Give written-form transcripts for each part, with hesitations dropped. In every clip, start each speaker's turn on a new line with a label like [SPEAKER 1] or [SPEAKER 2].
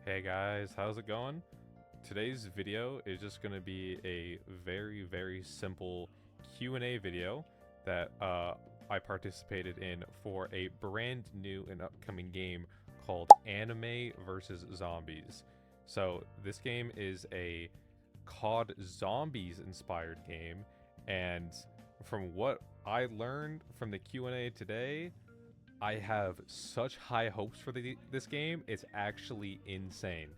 [SPEAKER 1] Hey guys, how's it going? Today's video is just going to be a very simple Q&A video that I participated in for a brand new and upcoming game called Anime versus Zombies. So this game is a COD Zombies inspired game, and from what I learned from the Q&A today, I have such high hopes for this game. It's actually insane.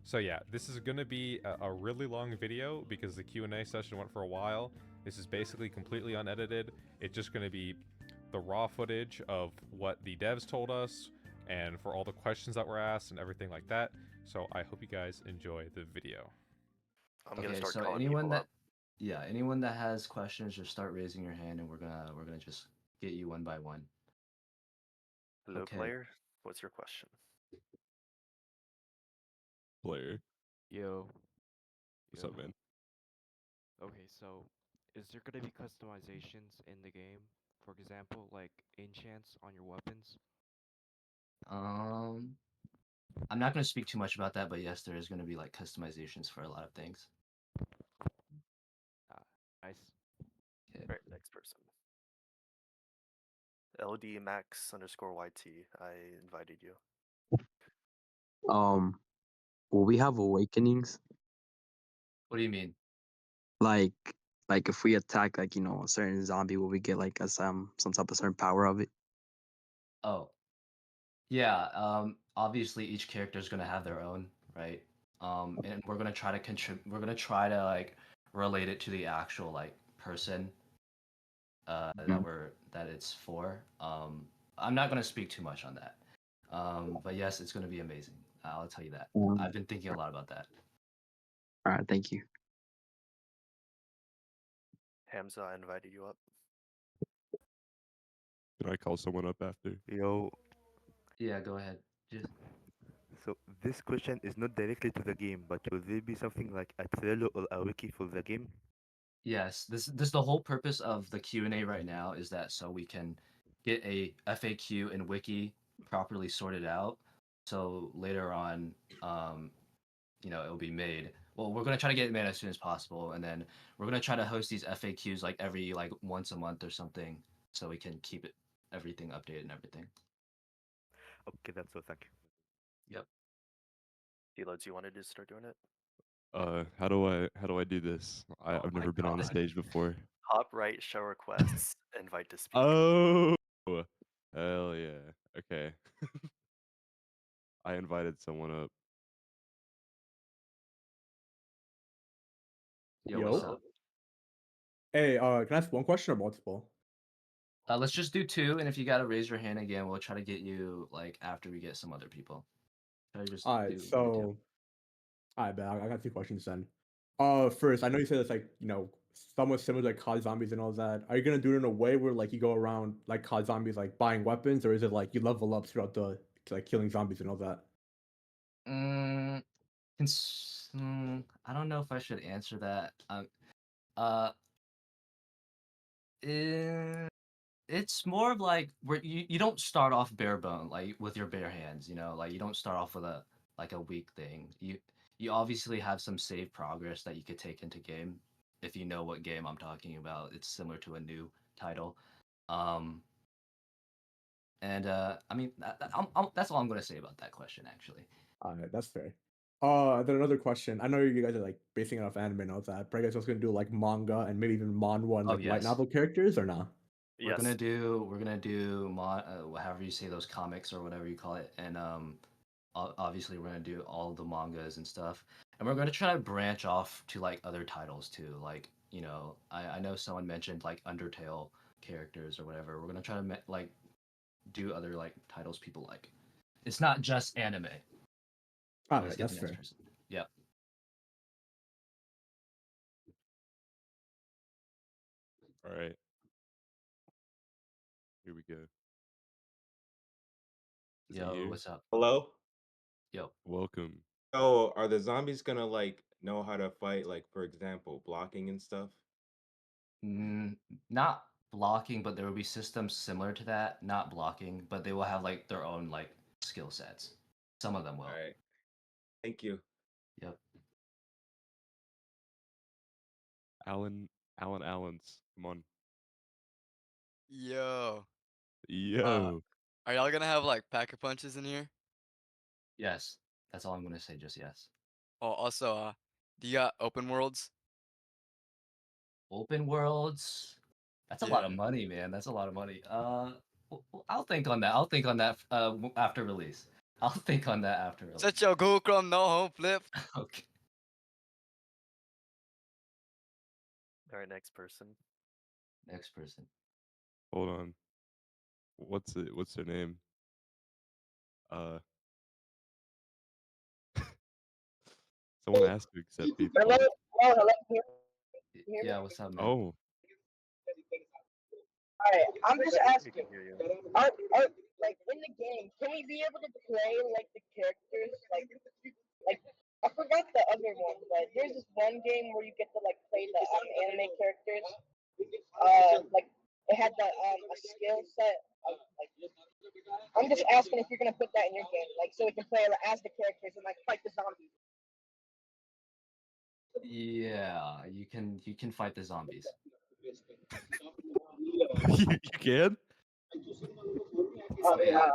[SPEAKER 1] So yeah, this is gonna be a really long video because the Q&A session went for a while. This is basically completely unedited. It's just gonna be the raw footage of what the devs told us and for all the questions that were asked and everything like that. So I hope you guys enjoy the video.
[SPEAKER 2] I'm gonna
[SPEAKER 3] Okay,
[SPEAKER 2] start
[SPEAKER 3] so
[SPEAKER 2] calling
[SPEAKER 3] anyone
[SPEAKER 2] people
[SPEAKER 3] that
[SPEAKER 2] up.
[SPEAKER 3] anyone that has questions, just start raising your hand, and we're gonna just get you one by one.
[SPEAKER 2] Hello,
[SPEAKER 3] Okay.
[SPEAKER 2] player. What's your question?
[SPEAKER 4] Player.
[SPEAKER 5] Yo,
[SPEAKER 4] What's
[SPEAKER 5] yo.
[SPEAKER 4] up, man?
[SPEAKER 5] Okay, so is there gonna be customizations in the game? For example, like enchants on your weapons?
[SPEAKER 3] Um, I'm not gonna speak too much about that, but yes, there is gonna be like customizations for a lot of things.
[SPEAKER 5] Ah, nice.
[SPEAKER 3] Okay.
[SPEAKER 2] Right, next person. LD Max underscore YT. I invited you.
[SPEAKER 6] Um, will we have awakenings?
[SPEAKER 3] What do you mean?
[SPEAKER 6] Like, like if we attack a certain zombie, will we get like a some type of certain power of it?
[SPEAKER 3] Oh, yeah. Obviously each character is gonna have their own, right? And we're gonna try to We're gonna try to like relate it to the actual like person
[SPEAKER 6] Mhm.
[SPEAKER 3] that it's for. I'm not gonna speak too much on that. But yes, it's gonna be amazing. I'll tell you that. I've been thinking a lot about that.
[SPEAKER 6] All right, thank you.
[SPEAKER 2] Hamza, I invited you up.
[SPEAKER 4] Can I call someone up after?
[SPEAKER 7] Yo,
[SPEAKER 3] Yeah, go ahead. Just
[SPEAKER 7] so this question is not directly to the game, but will there be something like a Trello or a wiki for the game?
[SPEAKER 3] yes, this the whole purpose of the Q&A right now is that so we can get a FAQ and wiki properly sorted out. So later on, it'll be made. Well, we're gonna try to get it made as soon as possible, and then we're gonna try to host these FAQs like every like once a month or something, so we can keep it everything updated and everything.
[SPEAKER 7] Okay, that's all. Thank you.
[SPEAKER 3] Yep.
[SPEAKER 2] Dilo, do you want to just start doing it?
[SPEAKER 4] How do I do this?
[SPEAKER 3] Oh
[SPEAKER 4] I've
[SPEAKER 3] my
[SPEAKER 4] never been on a
[SPEAKER 3] god.
[SPEAKER 4] stage before.
[SPEAKER 2] Top right, show requests, invite to speak.
[SPEAKER 4] Oh, hell yeah. Okay. I invited someone up.
[SPEAKER 3] Yo, what's
[SPEAKER 8] Yo.
[SPEAKER 3] up?
[SPEAKER 8] Hey, can I ask one question or multiple?
[SPEAKER 3] Let's just do two, and if you gotta raise your hand again, we'll try to get you like after we get some other people. Try to just
[SPEAKER 8] All right,
[SPEAKER 3] do two.
[SPEAKER 8] so I bet I got two questions then. First, I know you said it's like somewhat similar to like COD zombies and all that. Are you gonna do it in a way where like you go around like COD zombies like buying weapons, or is it like you level up throughout the like killing zombies and all that?
[SPEAKER 3] Mm, I don't know if I should answer that. Uh, eh, it's more of like where you don't start off bare bone like with your bare hands. Like you don't start off with a like a weak thing. You obviously have some save progress that you could take into game. If you know what game I'm talking about, it's similar to a new title. Um, and I mean that's all I'm gonna say about that question actually.
[SPEAKER 8] All right, that's fair. Then another question. I know you guys are like basing it off anime and all that, but are you guys also gonna do like manga and maybe even manhwa and
[SPEAKER 3] Oh
[SPEAKER 8] like light
[SPEAKER 3] yes.
[SPEAKER 8] novel characters or not?
[SPEAKER 2] Yes.
[SPEAKER 3] We're gonna do however you say those comics or whatever you call it, and obviously we're gonna do all the mangas and stuff, and we're gonna try to branch off to like other titles too. Like I know someone mentioned like Undertale characters or whatever. We're gonna try to like do other like titles people like. It's not just anime.
[SPEAKER 8] All
[SPEAKER 3] Let's
[SPEAKER 8] right,
[SPEAKER 3] get
[SPEAKER 8] that's
[SPEAKER 3] the next
[SPEAKER 8] fair.
[SPEAKER 3] person. Yep.
[SPEAKER 4] All right, here we go. Is he
[SPEAKER 3] Yo,
[SPEAKER 4] here?
[SPEAKER 3] what's up?
[SPEAKER 9] Hello?
[SPEAKER 3] Yo.
[SPEAKER 4] Welcome.
[SPEAKER 9] So are the zombies gonna like know how to fight, like for example, blocking and stuff?
[SPEAKER 3] Not blocking, but there will be systems similar to that. Not blocking, but they will have like their own like skill sets. Some of them
[SPEAKER 9] All
[SPEAKER 3] will.
[SPEAKER 9] right. Thank you.
[SPEAKER 3] Yep.
[SPEAKER 4] Allens. Come on.
[SPEAKER 10] Yo,
[SPEAKER 4] Yo.
[SPEAKER 10] are y'all gonna have like packer punches in here?
[SPEAKER 3] Yes. That's all I'm gonna say. Just yes.
[SPEAKER 10] Oh, also, do you got open worlds?
[SPEAKER 3] Open worlds. That's a lot of
[SPEAKER 10] Yeah.
[SPEAKER 3] money, man. That's a lot of money. I'll think on that. I'll think on that after release. I'll think on that after release.
[SPEAKER 10] Set your Google Chrome, no home flip.
[SPEAKER 3] Okay.
[SPEAKER 2] All right, next person.
[SPEAKER 3] Next person.
[SPEAKER 4] Hold on. What's their name? Someone asked to accept people.
[SPEAKER 11] Hello, hello. Can you hear me?
[SPEAKER 3] Yeah, what's up, man?
[SPEAKER 4] Oh.
[SPEAKER 11] Alright, I'm just
[SPEAKER 2] We
[SPEAKER 11] asking.
[SPEAKER 2] can hear you.
[SPEAKER 11] Are like in the game, can we be able to play like the characters like I forgot the other one, but there's this one game where you get to like play the anime characters. Like it had the a skill set of like. I'm just asking if you're gonna put that in your game, like so we can play as the characters and like fight the zombies.
[SPEAKER 3] Yeah, you can fight the zombies.
[SPEAKER 4] You can?
[SPEAKER 3] Oh yeah.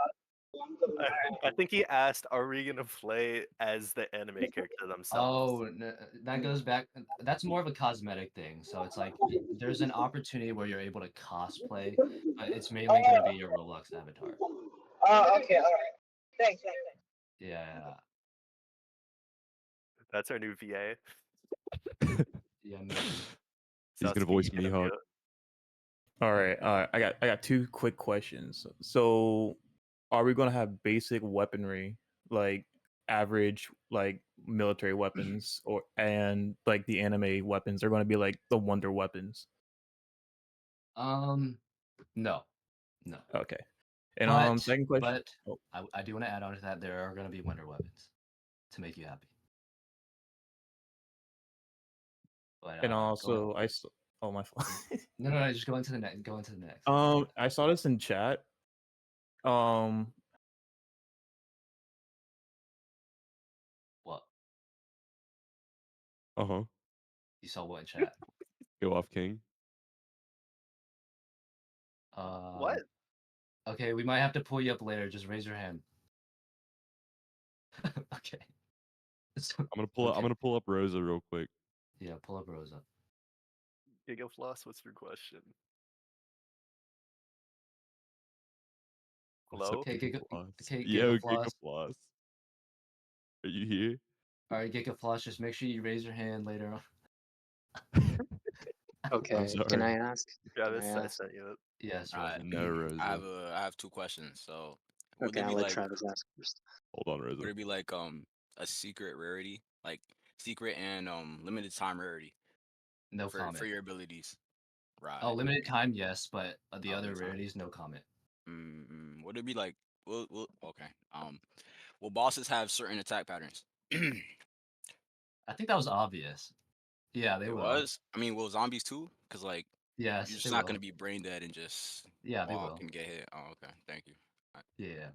[SPEAKER 2] I think he asked, "Are we gonna play as the anime character themselves?"
[SPEAKER 3] Oh, that goes back. That's more of a cosmetic thing. So it's like there's an opportunity where you're able to cosplay, but it's mainly gonna be your Roblox avatar.
[SPEAKER 11] Okay, alright. Thanks.
[SPEAKER 3] Yeah.
[SPEAKER 2] That's our new VA.
[SPEAKER 3] Yeah, maybe.
[SPEAKER 4] He's gonna voice Mihawk.
[SPEAKER 12] All right. I got two quick questions. So, are we gonna have basic weaponry, like average, like military weapons, and like the anime weapons are gonna be like the wonder weapons?
[SPEAKER 3] No.
[SPEAKER 12] Okay. And
[SPEAKER 3] But
[SPEAKER 12] second question. Oh.
[SPEAKER 3] I do want to add on to that. There are gonna be wonder weapons to make you happy. But
[SPEAKER 12] And also, oh my fault.
[SPEAKER 3] No, just go into the next. Go into the next.
[SPEAKER 12] I saw this in chat.
[SPEAKER 3] What?
[SPEAKER 4] Uh-huh.
[SPEAKER 3] You saw what in chat?
[SPEAKER 4] Go off, King.
[SPEAKER 2] What?
[SPEAKER 3] Okay, we might have to pull you up later. Just raise your hand. Okay.
[SPEAKER 4] I'm gonna pull up Rosa real quick.
[SPEAKER 3] Yeah, pull up Rosa.
[SPEAKER 2] Giga Floss, what's your question?
[SPEAKER 4] What's up,
[SPEAKER 2] Hello?
[SPEAKER 3] Okay,
[SPEAKER 4] Yo,
[SPEAKER 3] Gigafloss.
[SPEAKER 4] Gigafloss. Are you here?
[SPEAKER 3] All right, Gigafloss, just make sure you raise your hand later on.
[SPEAKER 6] Okay,
[SPEAKER 4] sorry.
[SPEAKER 6] can I ask?
[SPEAKER 2] Travis,
[SPEAKER 6] Can I
[SPEAKER 2] I
[SPEAKER 6] ask?
[SPEAKER 2] sent you it.
[SPEAKER 3] Yes,
[SPEAKER 13] Alright,
[SPEAKER 3] Rosa.
[SPEAKER 4] No, Rosa.
[SPEAKER 13] I have two questions. So, would
[SPEAKER 6] Okay,
[SPEAKER 13] there
[SPEAKER 6] I'll
[SPEAKER 13] be
[SPEAKER 6] let
[SPEAKER 13] like
[SPEAKER 6] Travis ask first.
[SPEAKER 4] Hold on, Rosa.
[SPEAKER 13] would it be like a secret rarity, like secret and limited time rarity
[SPEAKER 3] No
[SPEAKER 13] for
[SPEAKER 3] comment.
[SPEAKER 13] your abilities? Right.
[SPEAKER 3] Oh, limited time, yes, but the other
[SPEAKER 13] Limited time.
[SPEAKER 3] rarities, no comment.
[SPEAKER 13] Would it be like okay. Will bosses have certain attack patterns?
[SPEAKER 3] I think that was obvious. Yeah, they
[SPEAKER 13] It
[SPEAKER 3] will.
[SPEAKER 13] was. I mean, will zombies too? Because like,
[SPEAKER 3] Yes,
[SPEAKER 13] you're
[SPEAKER 3] they
[SPEAKER 13] just not
[SPEAKER 3] will.
[SPEAKER 13] gonna be brain dead and just
[SPEAKER 3] Yeah, they
[SPEAKER 13] walk
[SPEAKER 3] will.
[SPEAKER 13] and get hit. Oh, okay. Thank you.
[SPEAKER 3] Yeah.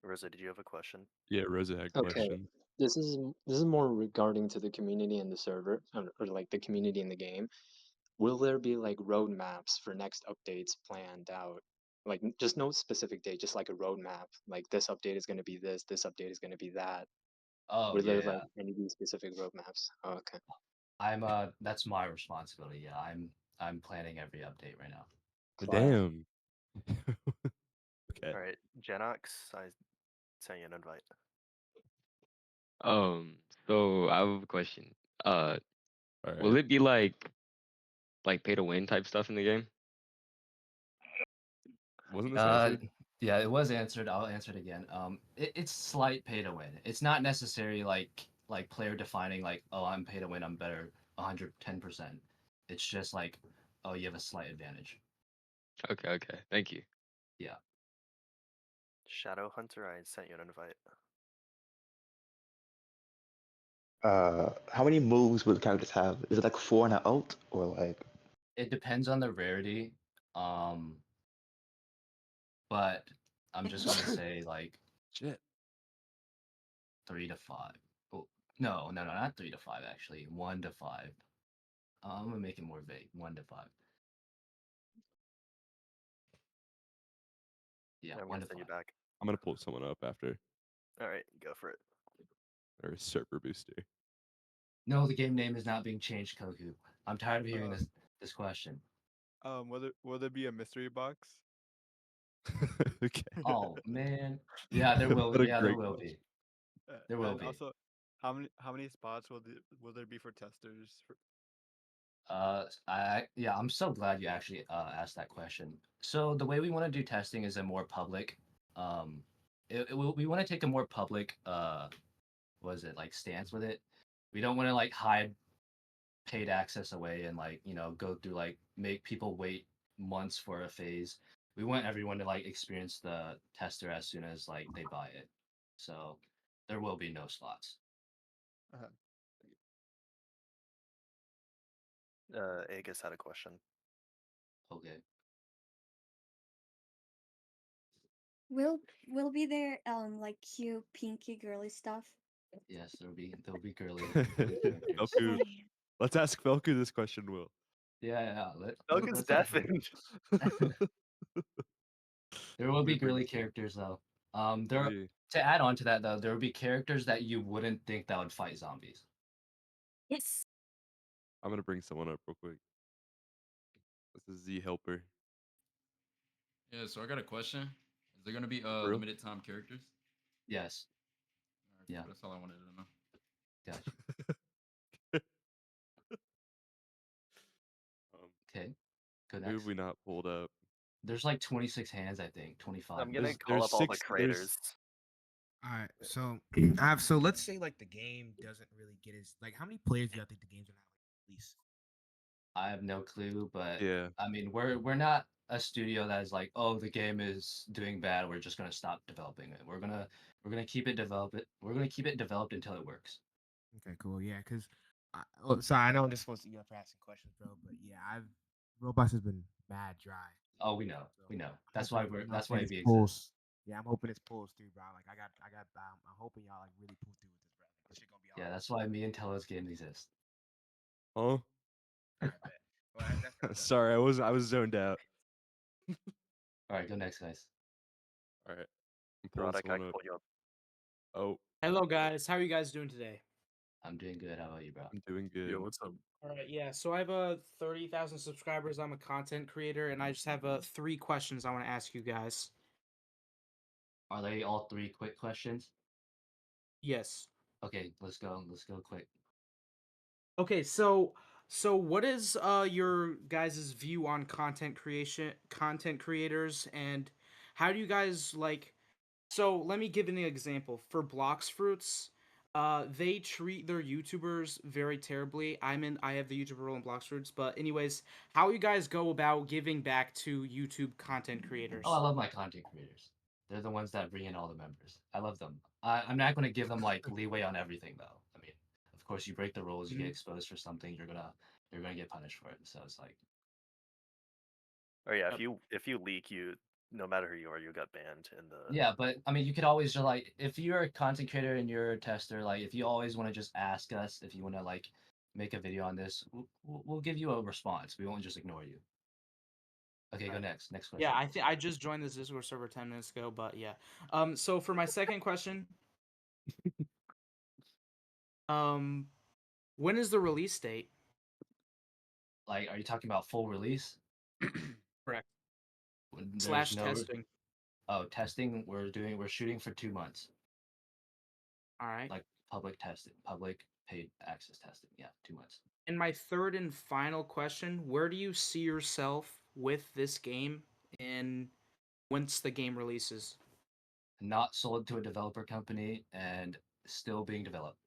[SPEAKER 2] Rosa, did you have a question?
[SPEAKER 4] Yeah, Rosa had a
[SPEAKER 6] Okay,
[SPEAKER 4] question.
[SPEAKER 6] this is more regarding to the community and the server, or like the community in the game. Will there be like roadmaps for next updates planned out? Like just no specific date, just like a roadmap. Like this update is going to be this update is going to be that.
[SPEAKER 3] Oh,
[SPEAKER 6] Were there
[SPEAKER 3] yeah.
[SPEAKER 6] like any of these specific roadmaps? Oh, okay.
[SPEAKER 3] That's my responsibility. Yeah, I'm planning every update right now.
[SPEAKER 4] Damn. Okay.
[SPEAKER 2] All right, Genox, I sent you an invite.
[SPEAKER 14] So I have a question.
[SPEAKER 4] All
[SPEAKER 14] Will
[SPEAKER 4] right.
[SPEAKER 14] it be like pay to win type stuff in the game?
[SPEAKER 4] Wasn't this answered?
[SPEAKER 3] Yeah, it was answered. I'll answer it again. It's slight pay to win. It's not necessarily like player defining like, oh, I'm pay to win, I'm better 110%. It's just like, oh, you have a slight advantage.
[SPEAKER 14] Okay. Thank you.
[SPEAKER 3] Yeah.
[SPEAKER 2] Shadow Hunter, I sent you an invite.
[SPEAKER 15] How many moves will the characters have? Is it like 4 and an ult, or like?
[SPEAKER 3] It depends on the rarity. But I'm just gonna say like
[SPEAKER 4] Shit.
[SPEAKER 3] 3 to 5. Oh, no, not 3 to 5 actually. 1 to 5. I'm gonna make it more vague. 1 to 5. Yeah,
[SPEAKER 2] I'm
[SPEAKER 3] 1
[SPEAKER 2] gonna
[SPEAKER 3] to
[SPEAKER 2] send you
[SPEAKER 3] 5.
[SPEAKER 2] back.
[SPEAKER 4] I'm gonna pull someone up after.
[SPEAKER 2] All right, go for it.
[SPEAKER 4] Or a server booster.
[SPEAKER 3] No, the game name is not being changed, Koku. I'm tired of hearing this question.
[SPEAKER 16] Will there be a mystery box?
[SPEAKER 4] Okay.
[SPEAKER 3] Oh man. Yeah, there will
[SPEAKER 4] What a
[SPEAKER 3] there
[SPEAKER 4] great
[SPEAKER 3] will
[SPEAKER 4] question.
[SPEAKER 3] be. There will
[SPEAKER 16] And
[SPEAKER 3] be.
[SPEAKER 16] also, how many spots will there be for testers?
[SPEAKER 3] I'm so glad you actually asked that question. So the way we want to do testing is a more public, we want to take a more public, what is it, like stance with it. We don't want to like hide paid access away and like go through like make people wait months for a phase. We want everyone to like experience the tester as soon as like they buy it. So there will be no slots.
[SPEAKER 16] Uh-huh.
[SPEAKER 2] Agus had a question.
[SPEAKER 3] Okay.
[SPEAKER 17] Will be there like cute pinky girly stuff?
[SPEAKER 3] Yes, there'll be girly characters.
[SPEAKER 4] Felku. Let's ask Felku this question, Will.
[SPEAKER 3] Yeah.
[SPEAKER 2] Falcon's
[SPEAKER 3] Let's ask him.
[SPEAKER 2] deafened.
[SPEAKER 3] There will be girly characters though. To add on to that though, there will be characters that you wouldn't think that would fight zombies.
[SPEAKER 17] Yes.
[SPEAKER 4] I'm gonna bring someone up real quick. This is Z Helper.
[SPEAKER 18] Yeah, so I got a question. Is there gonna be
[SPEAKER 4] For real?
[SPEAKER 18] limited time characters?
[SPEAKER 3] Yes.
[SPEAKER 18] Alright,
[SPEAKER 3] Yeah.
[SPEAKER 18] that's all I wanted to know.
[SPEAKER 3] Gotcha. Okay. Go
[SPEAKER 4] Who
[SPEAKER 3] next.
[SPEAKER 4] have we not pulled up?
[SPEAKER 3] There's like 26 hands, I think. 25.
[SPEAKER 2] I'm gonna
[SPEAKER 4] There's-
[SPEAKER 2] call
[SPEAKER 4] there's
[SPEAKER 2] up all the
[SPEAKER 4] six- there's-
[SPEAKER 2] creators.
[SPEAKER 19] All right, so so let's say like the game doesn't really get as like how many players do you think the game's gonna have like, at least?
[SPEAKER 3] I have no clue, but
[SPEAKER 4] Yeah.
[SPEAKER 3] I mean we're not a studio that is like, oh, the game is doing bad, we're just gonna stop developing it. We're gonna keep it developed. We're gonna keep it developed until it works.
[SPEAKER 19] Okay, cool. Yeah, because sorry, I know I'm just supposed to get up for asking questions, bro, but yeah, Roblox has been mad dry.
[SPEAKER 3] Oh, we know. That's why
[SPEAKER 19] I'm
[SPEAKER 3] that's
[SPEAKER 19] hoping
[SPEAKER 3] why
[SPEAKER 19] it's
[SPEAKER 3] we
[SPEAKER 19] pulls.
[SPEAKER 3] exist.
[SPEAKER 19] Yeah, I'm hoping it's pulls through, bro. Like I got. I'm hoping y'all like really pull through with this, bro. Like, this shit gonna be
[SPEAKER 3] Yeah, that's why me and Telos game exist.
[SPEAKER 4] Huh?
[SPEAKER 19] Well, that's
[SPEAKER 4] Sorry, I was zoned out.
[SPEAKER 3] All right, go next, guys.
[SPEAKER 4] All right. I'm pulling
[SPEAKER 2] Roddick, I
[SPEAKER 4] someone
[SPEAKER 2] can
[SPEAKER 4] up.
[SPEAKER 2] pull you up.
[SPEAKER 4] Oh,
[SPEAKER 20] Hello, guys. How are you guys doing today?
[SPEAKER 3] I'm doing good. How about you, bro?
[SPEAKER 4] I'm doing good.
[SPEAKER 20] Yo,
[SPEAKER 4] what's up?
[SPEAKER 20] All right, yeah. So I have 30,000 subscribers. I'm a content creator, and I just have 3 questions I want to ask you guys.
[SPEAKER 3] Are they all 3 quick questions?
[SPEAKER 20] Yes.
[SPEAKER 3] Okay, let's go. Let's go quick.
[SPEAKER 20] Okay, so what is your guys' view on content creators, and how do you guys like? So let me give an example for Blocks Fruits. They treat their YouTubers very terribly. I have the YouTuber role in Blocks Fruits, but anyways, how you guys go about giving back to YouTube content creators?
[SPEAKER 3] Oh, I love my content creators. They're the ones that bring in all the members. I love them. I'm not going to give them like leeway on everything though. I mean, of course, you break the rules, you get exposed for something, you're gonna get punished for it. So it's like,
[SPEAKER 2] Oh yeah, if you leak, no matter who you are, you got banned in the.
[SPEAKER 3] yeah, but I mean, you could always just like, if you're a content creator and you're a tester, like if you always want to just ask us if you want to like make a video on this, we'll give you a response. We won't just ignore you. Okay, go next. Next question.
[SPEAKER 20] Yeah, I just joined this Discord server 10 minutes ago, but yeah. So for my second question, when is the release date?
[SPEAKER 3] Like, are you talking about full release?
[SPEAKER 20] Correct.
[SPEAKER 3] There's
[SPEAKER 20] / testing.
[SPEAKER 3] Oh, testing. We're shooting for 2 months.
[SPEAKER 20] All right.
[SPEAKER 3] Like public testing, public paid access testing. Yeah, 2 months.
[SPEAKER 20] And my third and final question: where do you see yourself with this game, and once the game releases?
[SPEAKER 3] Not sold to a developer company and still being developed.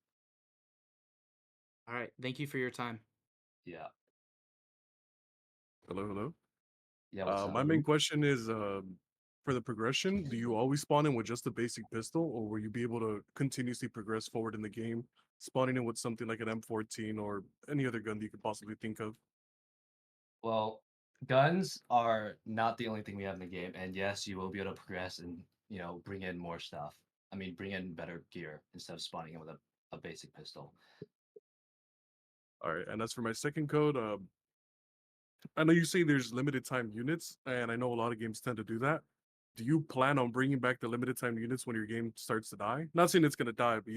[SPEAKER 20] All right. Thank you for your time.
[SPEAKER 3] Yeah.
[SPEAKER 21] Hello.
[SPEAKER 3] Yeah, what's up?
[SPEAKER 21] My main question is, for the progression, do you always spawn in with just a basic pistol, or will you be able to continuously progress forward in the game, spawning in with something like an M14 or any other gun that you could possibly think of?
[SPEAKER 3] Well, guns are not the only thing we have in the game, and yes, you will be able to progress and bring in more stuff. I mean, bring in better gear instead of spawning in with a basic pistol.
[SPEAKER 21] All right, and as for my second code, I know you say there's limited time units, and I know a lot of games tend to do that. Do you plan on bringing back the limited time units when your game starts to die? Not saying it's gonna die, but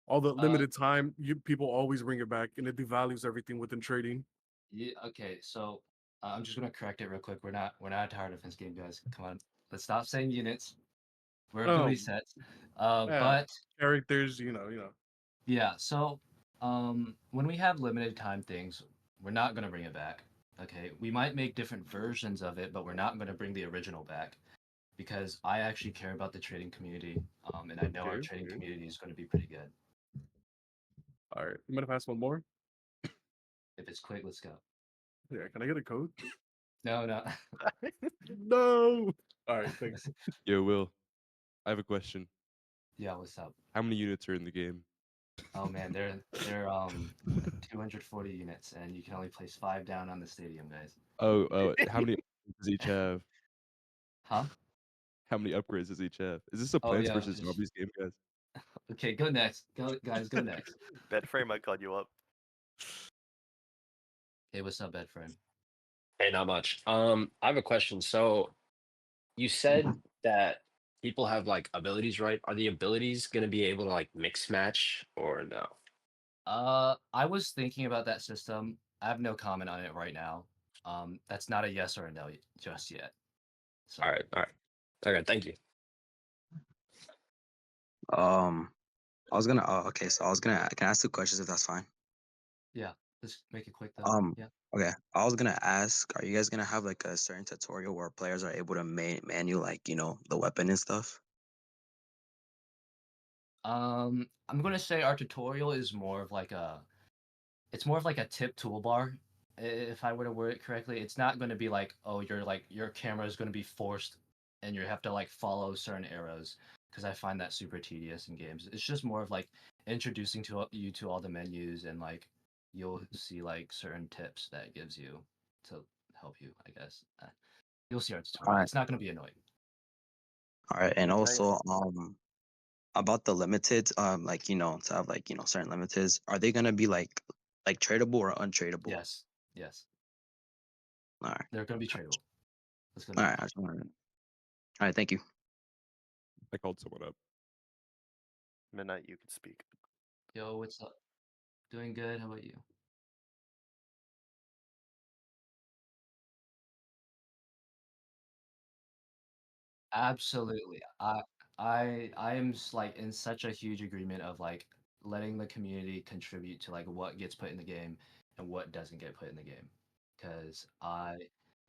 [SPEAKER 21] all the limited time, people always bring it back, and it devalues everything within trading.
[SPEAKER 3] Yeah. Okay. So I'm just gonna correct it real quick. We're not a tower defense game, guys. Come on. Let's stop saying units. We're ability
[SPEAKER 21] Oh,
[SPEAKER 3] sets.
[SPEAKER 21] yeah,
[SPEAKER 3] But
[SPEAKER 21] characters, you know.
[SPEAKER 3] yeah. So when we have limited time things, we're not gonna bring it back. Okay. We might make different versions of it, but we're not gonna bring the original back because I actually care about the trading community. And I know our
[SPEAKER 21] Okay,
[SPEAKER 3] trading
[SPEAKER 21] okay.
[SPEAKER 3] community is gonna be pretty good.
[SPEAKER 21] All right, I'm gonna ask one more.
[SPEAKER 3] If it's quick, let's go.
[SPEAKER 21] Yeah, can I get a code?
[SPEAKER 3] No, no.
[SPEAKER 21] No. All right, thanks.
[SPEAKER 4] Yo, Will, I have a question.
[SPEAKER 3] Yeah, what's up?
[SPEAKER 4] How many units are in the game?
[SPEAKER 3] Oh man, they're 240 units, and you can only place 5 down on the stadium, guys.
[SPEAKER 4] Oh, how many does each have?
[SPEAKER 3] Huh?
[SPEAKER 4] How many upgrades does each have? Is this a
[SPEAKER 3] Oh
[SPEAKER 4] Plants
[SPEAKER 3] yeah,
[SPEAKER 4] vs
[SPEAKER 3] just
[SPEAKER 4] Zombies game, guys?
[SPEAKER 3] okay. Go next. Go guys. Go next.
[SPEAKER 2] Bedframe, I called you up.
[SPEAKER 3] Hey, what's up, Bedframe?
[SPEAKER 1] Hey, not much. I have a question. So you said that people have like abilities, right? Are the abilities gonna be able to like mix match or no?
[SPEAKER 3] I was thinking about that system. I have no comment on it right now. That's not a yes or a no just yet. So
[SPEAKER 1] All right, all right. Okay, thank you.
[SPEAKER 22] I was gonna. Okay, so I was gonna. Can I ask 2 questions if that's fine?
[SPEAKER 3] yeah, just make it quick though.
[SPEAKER 22] Um.
[SPEAKER 3] Yeah.
[SPEAKER 22] Okay, I was gonna ask, are you guys gonna have like a certain tutorial where players are able to menu like the weapon and stuff?
[SPEAKER 3] I'm gonna say our tutorial is more of like a it's more of like a tip toolbar, if I were to word it correctly. It's not going to be like, oh, your camera is going to be forced and you have to like follow certain arrows, because I find that super tedious in games. It's just more of like introducing you to all the menus, and like you'll see like certain tips that it gives you to help you, I guess. You'll see our
[SPEAKER 22] All
[SPEAKER 3] tutorial.
[SPEAKER 22] right.
[SPEAKER 3] It's not going to be annoying.
[SPEAKER 22] All right, and
[SPEAKER 2] Right.
[SPEAKER 22] also about the limited to have certain limiteds, are they gonna be like tradable or untradeable?
[SPEAKER 3] Yes. Yes.
[SPEAKER 22] All right.
[SPEAKER 3] They're going to be tradable. Let's go
[SPEAKER 22] All
[SPEAKER 3] next.
[SPEAKER 22] right. All right. Thank you.
[SPEAKER 4] I called someone up.
[SPEAKER 2] Midnight, you can speak.
[SPEAKER 3] Yo, what's up? Doing good. How about you? Absolutely. I am like in such a huge agreement of like letting the community contribute to like what gets put in the game and what doesn't get put in the game. Because I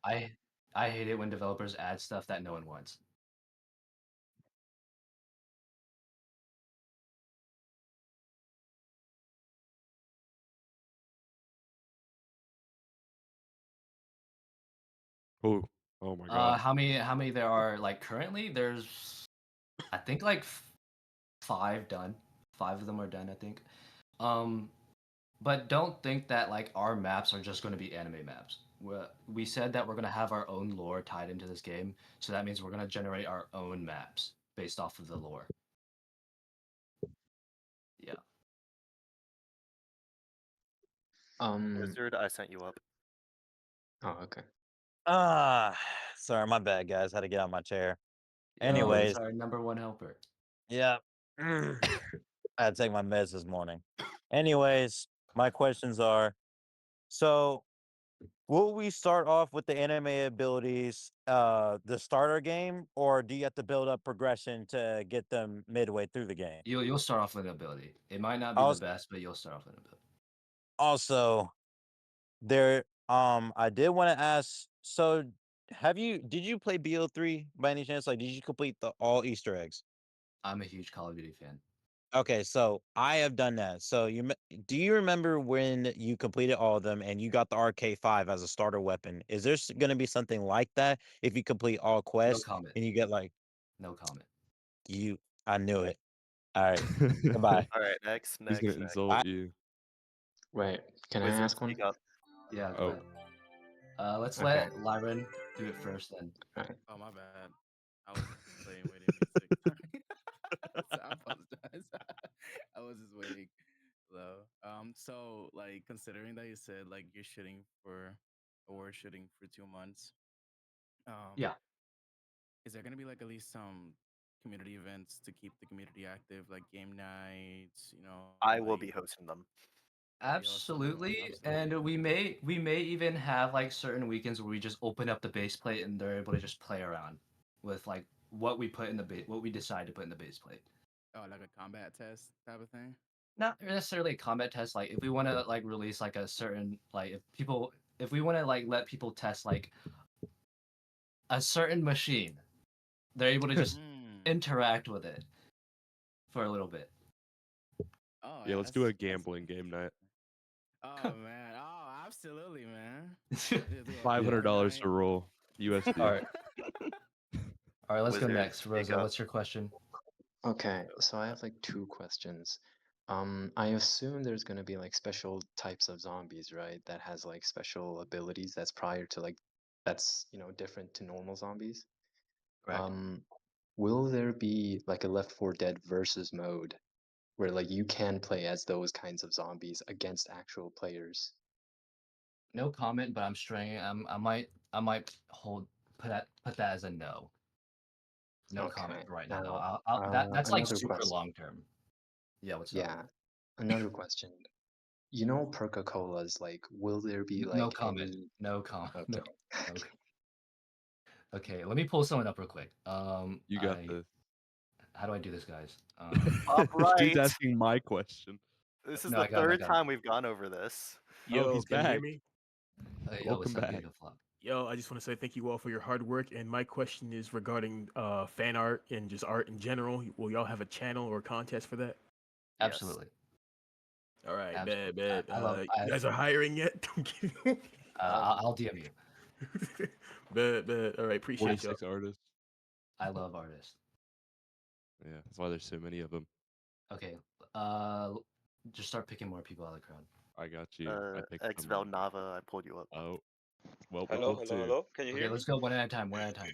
[SPEAKER 3] I hate it when developers add stuff that no one wants.
[SPEAKER 4] Oh, oh my God.
[SPEAKER 3] How many there are like currently? There's I think like 5 done. 5 of them are done, I think. Um But don't think that like our maps are just going to be anime maps. We said that we're going to have our own lore tied into this game, so that means we're going to generate our own maps based off of the lore. Yeah.
[SPEAKER 2] Wizard, I sent you up.
[SPEAKER 6] Oh, okay.
[SPEAKER 23] Sorry, my bad, guys. Had to get out my chair.
[SPEAKER 3] Yo,
[SPEAKER 23] Anyways,
[SPEAKER 3] it's our number one helper.
[SPEAKER 23] yeah, I had to take my meds this morning. Anyways, my questions are: so, will we start off with the anime abilities, the starter game, or do you have to build up progression to get them midway through the game?
[SPEAKER 3] You'll start off with an ability. It might not be the
[SPEAKER 23] Also,
[SPEAKER 3] best, but you'll start off with an ability.
[SPEAKER 23] also, I did want to ask. So, did you play BO3 by any chance? Like, did you complete the all Easter eggs?
[SPEAKER 3] I'm a huge Call of Duty fan.
[SPEAKER 23] Okay, so I have done that. So do you remember when you completed all of them and you got the RK5 as a starter weapon? Is there going to be something like that if you complete all
[SPEAKER 3] No
[SPEAKER 23] quests
[SPEAKER 3] comment.
[SPEAKER 23] and you get like
[SPEAKER 3] No comment.
[SPEAKER 23] I knew it. All right. Goodbye.
[SPEAKER 2] All right, next.
[SPEAKER 4] He's gonna insult you.
[SPEAKER 6] Wait, can I
[SPEAKER 2] Wizard,
[SPEAKER 6] ask one?
[SPEAKER 2] speak up.
[SPEAKER 3] Yeah, go
[SPEAKER 4] Oh,
[SPEAKER 3] ahead. Let's
[SPEAKER 6] Okay.
[SPEAKER 3] let Lyron do it first then.
[SPEAKER 6] Alright.
[SPEAKER 18] Oh my bad. I was playing waiting music.
[SPEAKER 5] apologize. I was just waiting. So, so like considering that you said like you're shooting for or we're shooting for 2 months, um,
[SPEAKER 3] Yeah.
[SPEAKER 5] is there gonna be like at least some community events to keep the community active, like game nights,
[SPEAKER 2] I will
[SPEAKER 5] like
[SPEAKER 2] be hosting them.
[SPEAKER 5] you'll be hosting them?
[SPEAKER 3] Absolutely,
[SPEAKER 5] Absolutely.
[SPEAKER 3] and we may even have like certain weekends where we just open up the base plate and they're able to just play around with like what we put in the what we decide to put in the base plate.
[SPEAKER 5] Oh, like a combat test type of thing.
[SPEAKER 3] Not necessarily a combat test. Like if we want to like release like a certain like if we want to like let people test like a certain machine, they're able to just interact with it for a little bit.
[SPEAKER 5] Oh
[SPEAKER 4] Yeah,
[SPEAKER 5] yeah,
[SPEAKER 4] let's do a gambling game night.
[SPEAKER 5] Oh man, oh absolutely, man.
[SPEAKER 4] $500 to roll USD.
[SPEAKER 3] All right. All right, let's go
[SPEAKER 2] Wizard,
[SPEAKER 3] next.
[SPEAKER 2] speak
[SPEAKER 3] Rosa,
[SPEAKER 2] up.
[SPEAKER 3] what's your question?
[SPEAKER 6] Okay, so I have like two questions. I assume there's gonna be like special types of zombies, right? That has like special abilities that's prior to like that's different to normal zombies.
[SPEAKER 3] Correct.
[SPEAKER 6] Will there be like a Left 4 Dead versus mode where like you can play as those kinds of zombies against actual players?
[SPEAKER 3] No comment, but I'm straying. I might put that as a no. No comment
[SPEAKER 6] Okay.
[SPEAKER 3] for right now. Though.
[SPEAKER 6] Now,
[SPEAKER 3] That's like
[SPEAKER 6] another
[SPEAKER 3] super
[SPEAKER 6] question.
[SPEAKER 3] long term. Yeah, what's up?
[SPEAKER 6] Yeah, another question. Coca-Cola's like, will there be
[SPEAKER 3] No
[SPEAKER 6] like
[SPEAKER 3] comment.
[SPEAKER 6] any?
[SPEAKER 3] No comment.
[SPEAKER 6] Okay.
[SPEAKER 3] No. No. Okay, let me pull someone up real quick.
[SPEAKER 4] You got this.
[SPEAKER 3] How do I do this, guys?
[SPEAKER 2] Top
[SPEAKER 4] This dude's
[SPEAKER 2] right.
[SPEAKER 4] asking my question.
[SPEAKER 2] This is
[SPEAKER 3] No,
[SPEAKER 2] the
[SPEAKER 3] I got him.
[SPEAKER 2] third time we've gone over this.
[SPEAKER 4] Oh, he's
[SPEAKER 7] can you hear
[SPEAKER 4] back.
[SPEAKER 7] me?
[SPEAKER 3] Yo,
[SPEAKER 4] Welcome
[SPEAKER 3] what's up,
[SPEAKER 4] back.
[SPEAKER 3] beautiful?
[SPEAKER 7] Yo, I just want to say thank you all for your hard work. And my question is regarding fan art and just art in general. Will y'all have a channel or contest for that?
[SPEAKER 3] Absolutely.
[SPEAKER 7] All right,
[SPEAKER 3] Absolutely.
[SPEAKER 7] bet.
[SPEAKER 3] I love.
[SPEAKER 7] You guys are hiring yet?
[SPEAKER 3] I'll DM you.
[SPEAKER 7] bet. All right, appreciate y'all.
[SPEAKER 4] 46 artists.
[SPEAKER 3] I love artists.
[SPEAKER 4] Yeah, that's why there's so many of them.
[SPEAKER 3] Okay. Just start picking more people out of the crowd.
[SPEAKER 4] I got you. I picked
[SPEAKER 2] Exvel Nava, I pulled you up.
[SPEAKER 4] Oh, well, we
[SPEAKER 8] Hello,
[SPEAKER 4] pulled
[SPEAKER 8] hello,
[SPEAKER 4] two.
[SPEAKER 8] hello. Can you
[SPEAKER 3] Okay,
[SPEAKER 8] hear me?
[SPEAKER 3] let's go one at a time. One at a time.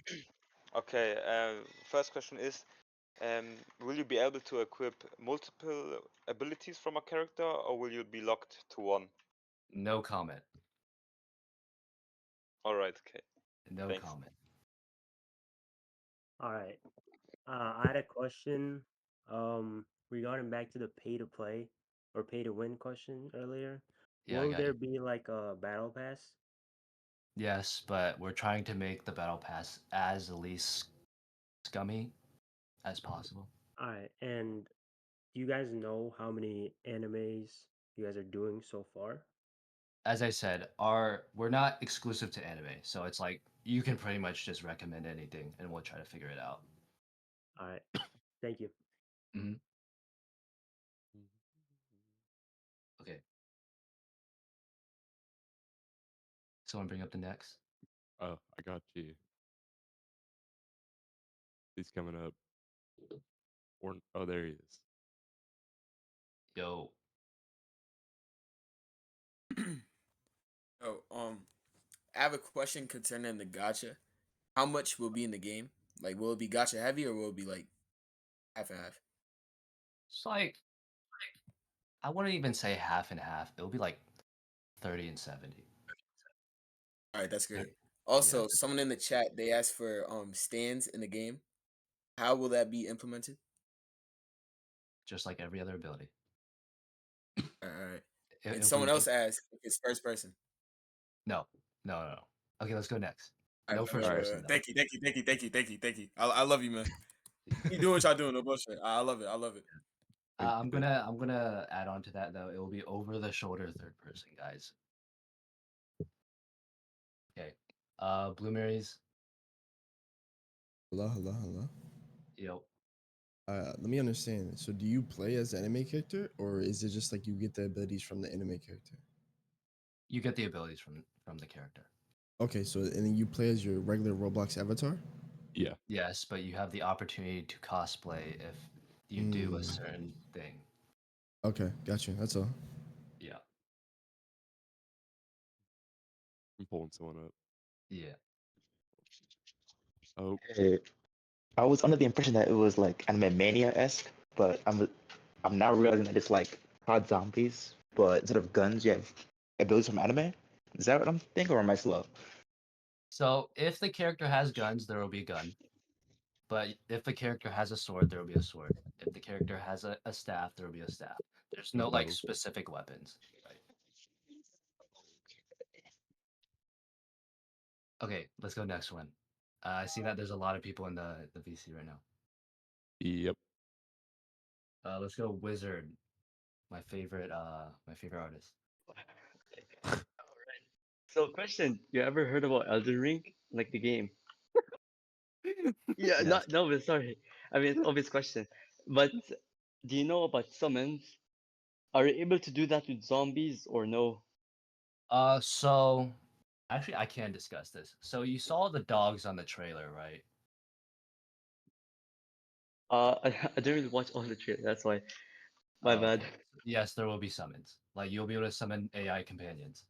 [SPEAKER 8] Okay. First question is, will you be able to equip multiple abilities from a character, or will you be locked to one?
[SPEAKER 3] No comment.
[SPEAKER 8] All right. Okay.
[SPEAKER 3] No
[SPEAKER 8] Thanks.
[SPEAKER 3] comment.
[SPEAKER 24] All right. I had a question regarding back to the pay to play or pay to win question earlier.
[SPEAKER 3] Yeah, I
[SPEAKER 24] Will
[SPEAKER 3] got
[SPEAKER 24] there
[SPEAKER 3] you.
[SPEAKER 24] be like a battle pass?
[SPEAKER 3] Yes, but we're trying to make the battle pass as least scummy as possible.
[SPEAKER 24] All right. And do you guys know how many animes you guys are doing so far?
[SPEAKER 3] As I said, we're not exclusive to anime, so it's like you can pretty much just recommend anything, and we'll try to figure it out.
[SPEAKER 24] All right. Thank you.
[SPEAKER 3] Hmm. Okay. Someone bring up the next.
[SPEAKER 4] Oh, I got you. He's coming up. Or oh, there he is.
[SPEAKER 3] Yo.
[SPEAKER 25] Oh, I have a question concerning the gacha. How much will be in the game? Like, will it be gacha heavy or will it be like half and half?
[SPEAKER 3] It's like I wouldn't even say half and half. It'll be like 30 and 70.
[SPEAKER 25] All right, that's great.
[SPEAKER 3] Yeah.
[SPEAKER 25] Also, someone in the chat they asked for stands in the game. How will that be implemented?
[SPEAKER 3] Just like every other ability.
[SPEAKER 25] All right.
[SPEAKER 3] It'll
[SPEAKER 25] And
[SPEAKER 3] be
[SPEAKER 25] someone else asked if it's first person.
[SPEAKER 3] No. Okay, let's go next.
[SPEAKER 25] All
[SPEAKER 3] No
[SPEAKER 25] right,
[SPEAKER 3] first person though.
[SPEAKER 25] Thank you. I love you, man. Keep doing what y'all doing. No bullshit. I love it.
[SPEAKER 3] I'm gonna add on to that though. It will be over the shoulder third person, guys. Okay. Blue Marys.
[SPEAKER 26] Hello.
[SPEAKER 3] Yo.
[SPEAKER 26] Let me understand. So, do you play as the anime character, or is it just like you get the abilities from the anime character?
[SPEAKER 3] You get the abilities from the character.
[SPEAKER 26] Okay, so and then you play as your regular Roblox avatar.
[SPEAKER 4] Yeah.
[SPEAKER 3] Yes, but you have the opportunity to cosplay if you do a certain thing.
[SPEAKER 26] Okay, gotcha. That's all.
[SPEAKER 3] Yeah.
[SPEAKER 4] I'm pulling someone up.
[SPEAKER 3] Yeah.
[SPEAKER 4] Oh.
[SPEAKER 15] Hey, I was under the impression that it was like Anime Mania esque. but I'm now realizing that it's like hot zombies, but instead of guns, you have abilities from anime. Is that what I'm thinking, or am I slow?
[SPEAKER 3] So if the character has guns, there will be a gun. But if the character has a sword, there will be a sword. If the character has a staff, there will be a staff. There's no like specific weapons, right? Okay, let's go next one. I see that there's a lot of people in the VC right now.
[SPEAKER 4] Yep.
[SPEAKER 3] Let's go Wizard, my favorite artist.
[SPEAKER 9] So, question: You ever heard about Elden Ring, like the game? Yeah,
[SPEAKER 3] Yes.
[SPEAKER 9] no, but sorry. I mean, it's obvious question. But do you know about summons? Are you able to do that with zombies or no?
[SPEAKER 3] So actually, I can discuss this. So you saw the dogs on the trailer, right?
[SPEAKER 9] I didn't really watch all the trailer. That's why. My
[SPEAKER 3] Oh,
[SPEAKER 9] bad.
[SPEAKER 3] okay. Yes, there will be summons. Like you'll be able to summon AI companions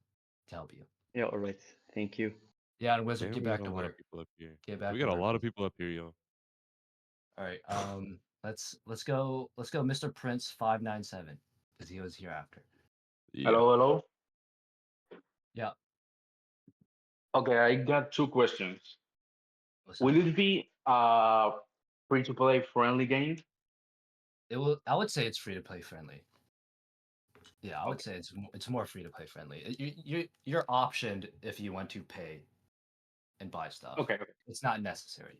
[SPEAKER 3] to help you.
[SPEAKER 9] Yeah, all right. Thank you.
[SPEAKER 3] Yeah, and Wizard,
[SPEAKER 4] Damn,
[SPEAKER 3] get
[SPEAKER 4] we got
[SPEAKER 3] back
[SPEAKER 4] a
[SPEAKER 3] to
[SPEAKER 4] lot of
[SPEAKER 3] work.
[SPEAKER 4] people up here.
[SPEAKER 3] Get back
[SPEAKER 4] We
[SPEAKER 3] to
[SPEAKER 4] got a
[SPEAKER 3] work.
[SPEAKER 4] lot of people up here, yo.
[SPEAKER 3] All right. Let's go. Let's go, Mr. Prince 597 because he was here after.
[SPEAKER 10] Hello, hello.
[SPEAKER 3] Yeah.
[SPEAKER 10] Okay, I got two questions.
[SPEAKER 3] What's
[SPEAKER 10] Will
[SPEAKER 3] up?
[SPEAKER 10] it be free to play friendly game?
[SPEAKER 3] It will. I would say it's free to play friendly. Yeah, I would
[SPEAKER 10] Okay.
[SPEAKER 3] say it's more free to play friendly. You're optioned if you want to pay and buy stuff.
[SPEAKER 10] Okay, okay.
[SPEAKER 3] It's not necessary.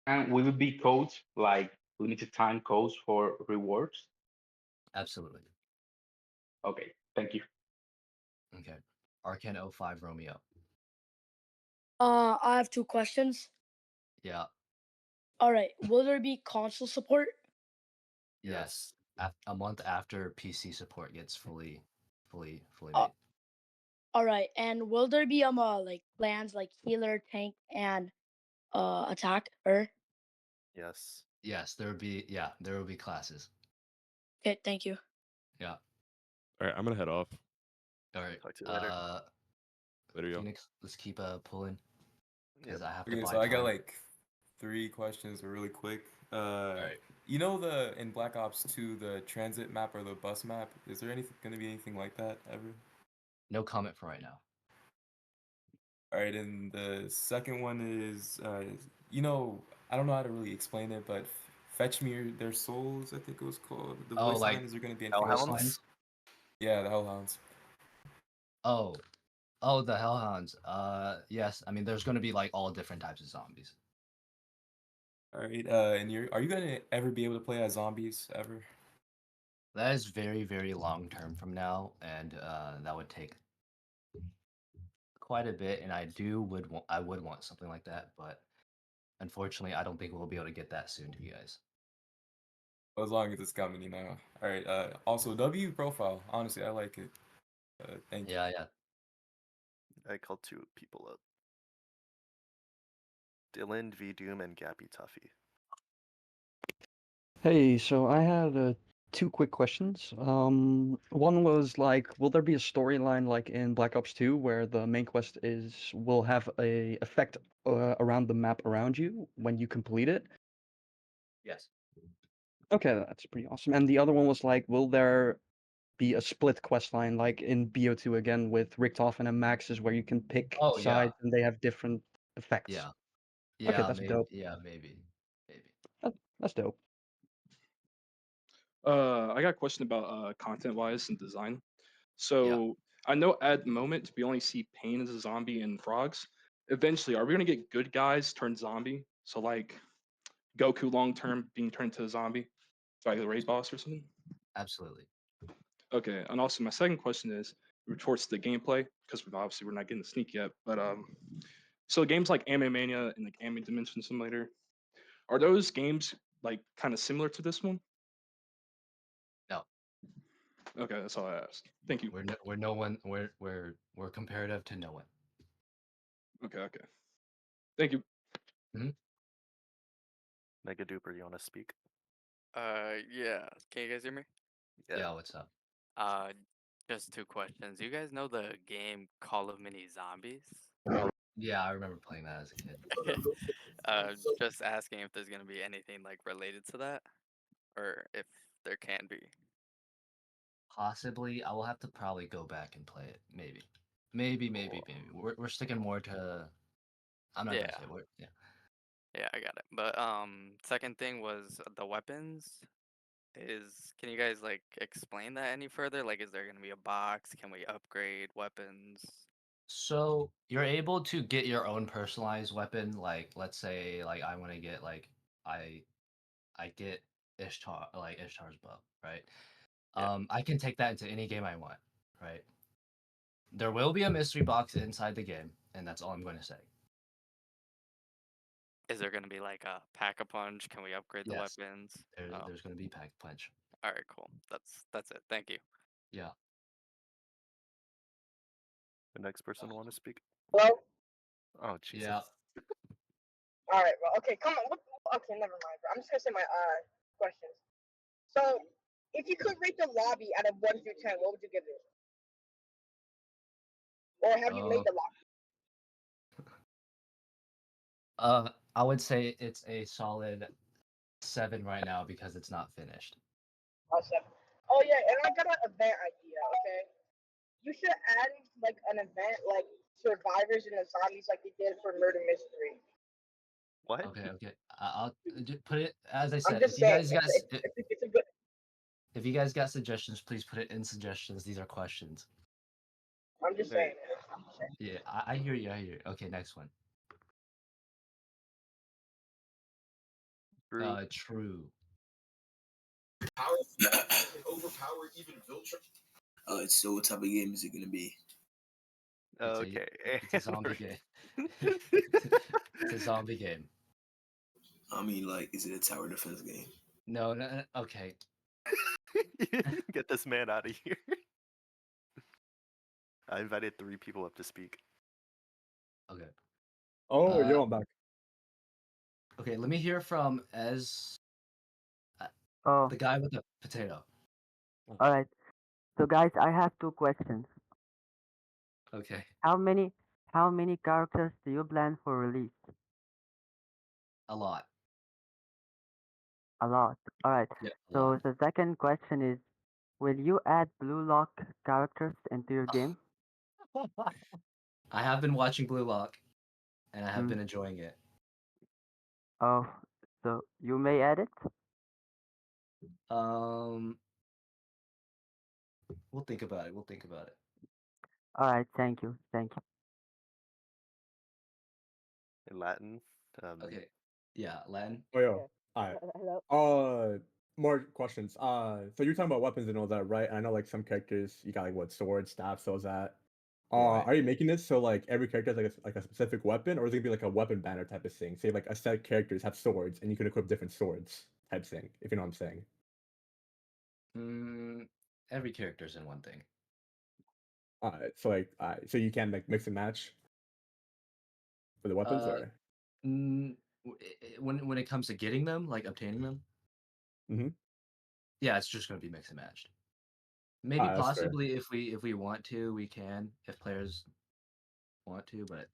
[SPEAKER 10] And will it be codes like limited time codes for rewards?
[SPEAKER 3] Absolutely.
[SPEAKER 10] Okay, thank you.
[SPEAKER 3] Okay. Arcan 05 Romeo.
[SPEAKER 11] I have two questions.
[SPEAKER 3] Yeah.
[SPEAKER 11] All right. Will there be console support?
[SPEAKER 3] Yes. A month after PC support gets fully
[SPEAKER 11] Uh,
[SPEAKER 3] made.
[SPEAKER 11] all right. And will there be like plans like healer, tank, and attack? Or
[SPEAKER 2] Yes.
[SPEAKER 3] Yes, there will be classes.
[SPEAKER 11] okay, thank you.
[SPEAKER 3] Yeah.
[SPEAKER 4] All right, I'm gonna head off.
[SPEAKER 3] All right.
[SPEAKER 2] Talk to you later.
[SPEAKER 4] Later, yo.
[SPEAKER 3] Phoenix, let's keep pulling because I have to
[SPEAKER 18] Okay,
[SPEAKER 3] buy
[SPEAKER 18] so I got
[SPEAKER 3] time.
[SPEAKER 18] like 3 questions really quick.
[SPEAKER 3] Alright.
[SPEAKER 18] You know in Black Ops 2 the transit map or the bus map? Is there gonna be anything like that ever?
[SPEAKER 3] No comment for right now.
[SPEAKER 18] All right, and the second one is, I don't know how to really explain it, but fetch me their souls, I think it was called. The
[SPEAKER 3] Oh,
[SPEAKER 18] voice
[SPEAKER 3] like
[SPEAKER 18] line, is there gonna be anything like
[SPEAKER 3] voice
[SPEAKER 18] that?
[SPEAKER 3] lines?
[SPEAKER 18] Yeah, the Hellhounds.
[SPEAKER 3] Oh, the Hellhounds. Yes. I mean, there's going to be like all different types of zombies.
[SPEAKER 18] All right, and are you gonna ever be able to play as zombies ever?
[SPEAKER 3] That is very, very long term from now, and that would take quite a bit. And I would want something like that, but unfortunately, I don't think we'll be able to get that soon to you guys.
[SPEAKER 18] As long as it's coming, you know. All right. Also, W profile. Honestly, I like it. Thank you.
[SPEAKER 3] Yeah, yeah.
[SPEAKER 2] I called two people up. Dylan, V Doom, and Gabby Tuffy.
[SPEAKER 12] Hey, so I had two quick questions. One was like, will there be a storyline like in Black Ops 2 where the main quest will have a effect around the map around you when you complete it?
[SPEAKER 3] Yes.
[SPEAKER 12] Okay, that's pretty awesome. And the other one was like, will there be a split quest line like in BO2 again with Richtofen and Max's where you can pick
[SPEAKER 3] Oh yeah.
[SPEAKER 12] sides and they have different effects?
[SPEAKER 3] Yeah.
[SPEAKER 12] Okay,
[SPEAKER 3] Yeah,
[SPEAKER 12] that's
[SPEAKER 3] maybe.
[SPEAKER 12] dope.
[SPEAKER 3] Yeah, maybe.
[SPEAKER 12] That's dope.
[SPEAKER 13] I got a question about content wise and design.
[SPEAKER 3] Yeah.
[SPEAKER 13] So I know at the moment we only see Pain as a zombie and frogs. Eventually, are we gonna get good guys turned zombie? So like Goku long term being turned into a zombie, like the raid boss or something?
[SPEAKER 3] Absolutely.
[SPEAKER 13] Okay, and also my second question is towards the gameplay because obviously we're not getting the sneak yet. But so games like Anime Mania and like Anime Dimension Simulator, are those games like kind of similar to this one?
[SPEAKER 3] No.
[SPEAKER 13] Okay, that's all I asked. Thank you.
[SPEAKER 3] We're comparative to no one.
[SPEAKER 13] Okay, okay. Thank you.
[SPEAKER 2] Mega Duper, you want to speak?
[SPEAKER 14] Yeah. Can you guys hear me?
[SPEAKER 3] Yeah, what's up?
[SPEAKER 14] Just two questions. You guys know the game Call of Mini Zombies?
[SPEAKER 3] Yeah, I remember playing that as a kid.
[SPEAKER 14] Just asking if there's gonna be anything like related to that. or if there can be.
[SPEAKER 3] Possibly, I will have to probably go back and play it. Maybe. Maybe. We're sticking more to. I'm not
[SPEAKER 14] Yeah.
[SPEAKER 3] gonna say word. Yeah.
[SPEAKER 14] Yeah, I got it. But second thing was the weapons. Can you guys like explain that any further? Like, is there gonna be a box? Can we upgrade weapons?
[SPEAKER 3] So you're able to get your own personalized weapon. Like, let's say, like I want to get I I get Ishtar's bow, right?
[SPEAKER 14] Yeah.
[SPEAKER 3] I can take that into any game I want, right? There will be a mystery box inside the game, and that's all I'm going to say.
[SPEAKER 14] Is there gonna be like a pack a punch? Can we upgrade the
[SPEAKER 3] Yes,
[SPEAKER 14] weapons? Oh,
[SPEAKER 3] there's going to be pack punch.
[SPEAKER 14] all right, cool. That's it. Thank you.
[SPEAKER 3] Yeah.
[SPEAKER 2] The next person want to speak?
[SPEAKER 1] Hello?
[SPEAKER 2] Oh Jesus.
[SPEAKER 3] Yeah.
[SPEAKER 1] All right, bro. Okay, come on. Okay, never mind, bro. I'm just gonna say my questions. So, if you could rate the lobby out of 1 through 10, what would you give it? Or have you made the lobby?
[SPEAKER 3] I would say it's a solid 7 right now because it's not finished.
[SPEAKER 1] Awesome. Oh yeah, and I got an event idea. Okay, you should add like an event like survivors and the zombies like they did for Murder Mystery.
[SPEAKER 2] What?
[SPEAKER 3] Okay. I'll just put it as I
[SPEAKER 1] I'm
[SPEAKER 3] said.
[SPEAKER 1] just
[SPEAKER 3] If you
[SPEAKER 1] saying,
[SPEAKER 3] guys got
[SPEAKER 1] it's a good.
[SPEAKER 3] if you guys got suggestions, please put it in suggestions. These are questions.
[SPEAKER 1] I'm just saying.
[SPEAKER 3] Yeah, I hear you. I hear you. Okay, next one.
[SPEAKER 2] True.
[SPEAKER 3] True.
[SPEAKER 25] Overpower even Viltrum. So what type of game is it gonna be?
[SPEAKER 2] Okay.
[SPEAKER 3] It's a zombie game. It's a zombie game.
[SPEAKER 25] I mean, like, is it a tower defense game?
[SPEAKER 3] No. Okay.
[SPEAKER 2] Get this man out of here. I invited 3 people up to speak.
[SPEAKER 3] Okay.
[SPEAKER 16] Oh, yo, I'm back.
[SPEAKER 3] Okay, let me hear from Ez.
[SPEAKER 17] Oh,
[SPEAKER 3] The guy with the potato.
[SPEAKER 17] all right. So guys, I have 2 questions.
[SPEAKER 3] Okay.
[SPEAKER 17] How many characters do you plan for release?
[SPEAKER 3] A lot.
[SPEAKER 17] A lot. All right.
[SPEAKER 3] Yeah, a
[SPEAKER 17] So
[SPEAKER 3] lot.
[SPEAKER 17] the second question is, will you add blue lock characters into your game?
[SPEAKER 3] I have been watching Blue Lock, and I have
[SPEAKER 17] Hmm.
[SPEAKER 3] been enjoying it.
[SPEAKER 17] Oh, so you may add it?
[SPEAKER 3] We'll think about it.
[SPEAKER 17] All right. Thank you. Thank you.
[SPEAKER 2] In Latin.
[SPEAKER 3] Okay. Yeah, Len.
[SPEAKER 16] Oh, yo. Alright.
[SPEAKER 1] Hello.
[SPEAKER 16] More questions. So you're talking about weapons and all that, right? And I know like some characters you got like what swords, staffs, all that.
[SPEAKER 3] Right.
[SPEAKER 16] Are you making this so like every character has like a specific weapon, or is it gonna be like a weapon banner type of thing? Say like a set of characters have swords, and you can equip different swords type thing. If you know what I'm saying.
[SPEAKER 3] Every character's in one thing.
[SPEAKER 16] So like, so you can like mix and match for the weapons,
[SPEAKER 3] Uh,
[SPEAKER 16] or.
[SPEAKER 3] when it comes to getting them, like obtaining them,
[SPEAKER 16] Mm-hmm.
[SPEAKER 3] yeah, it's just gonna be mix and matched. Maybe
[SPEAKER 16] That's fair.
[SPEAKER 3] possibly if we want to, we can if players want to, but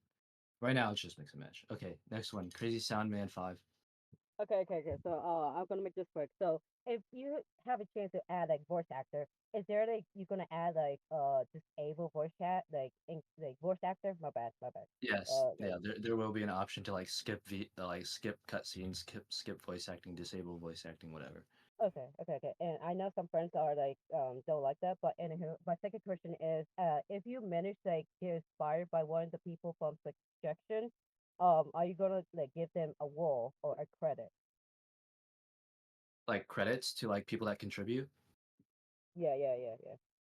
[SPEAKER 3] right now it's just mix and match. Okay, next one, Crazy Sound Man 5.
[SPEAKER 19] Okay. So, I'm gonna make this quick. So, if you have a chance to add like voice actor, is there like you gonna add like disable voice chat like voice actor? My bad.
[SPEAKER 3] Yes,
[SPEAKER 19] Like,
[SPEAKER 3] yeah, there will be an option to like skip cutscenes, skip voice acting, disable voice acting, whatever.
[SPEAKER 19] okay. And I know some friends are like don't like that, but anywho, my second question is if you manage to like get inspired by one of the people from suggestion, are you gonna like give them a wall or a credit?
[SPEAKER 3] Like credits to like people that contribute.
[SPEAKER 19] Yeah.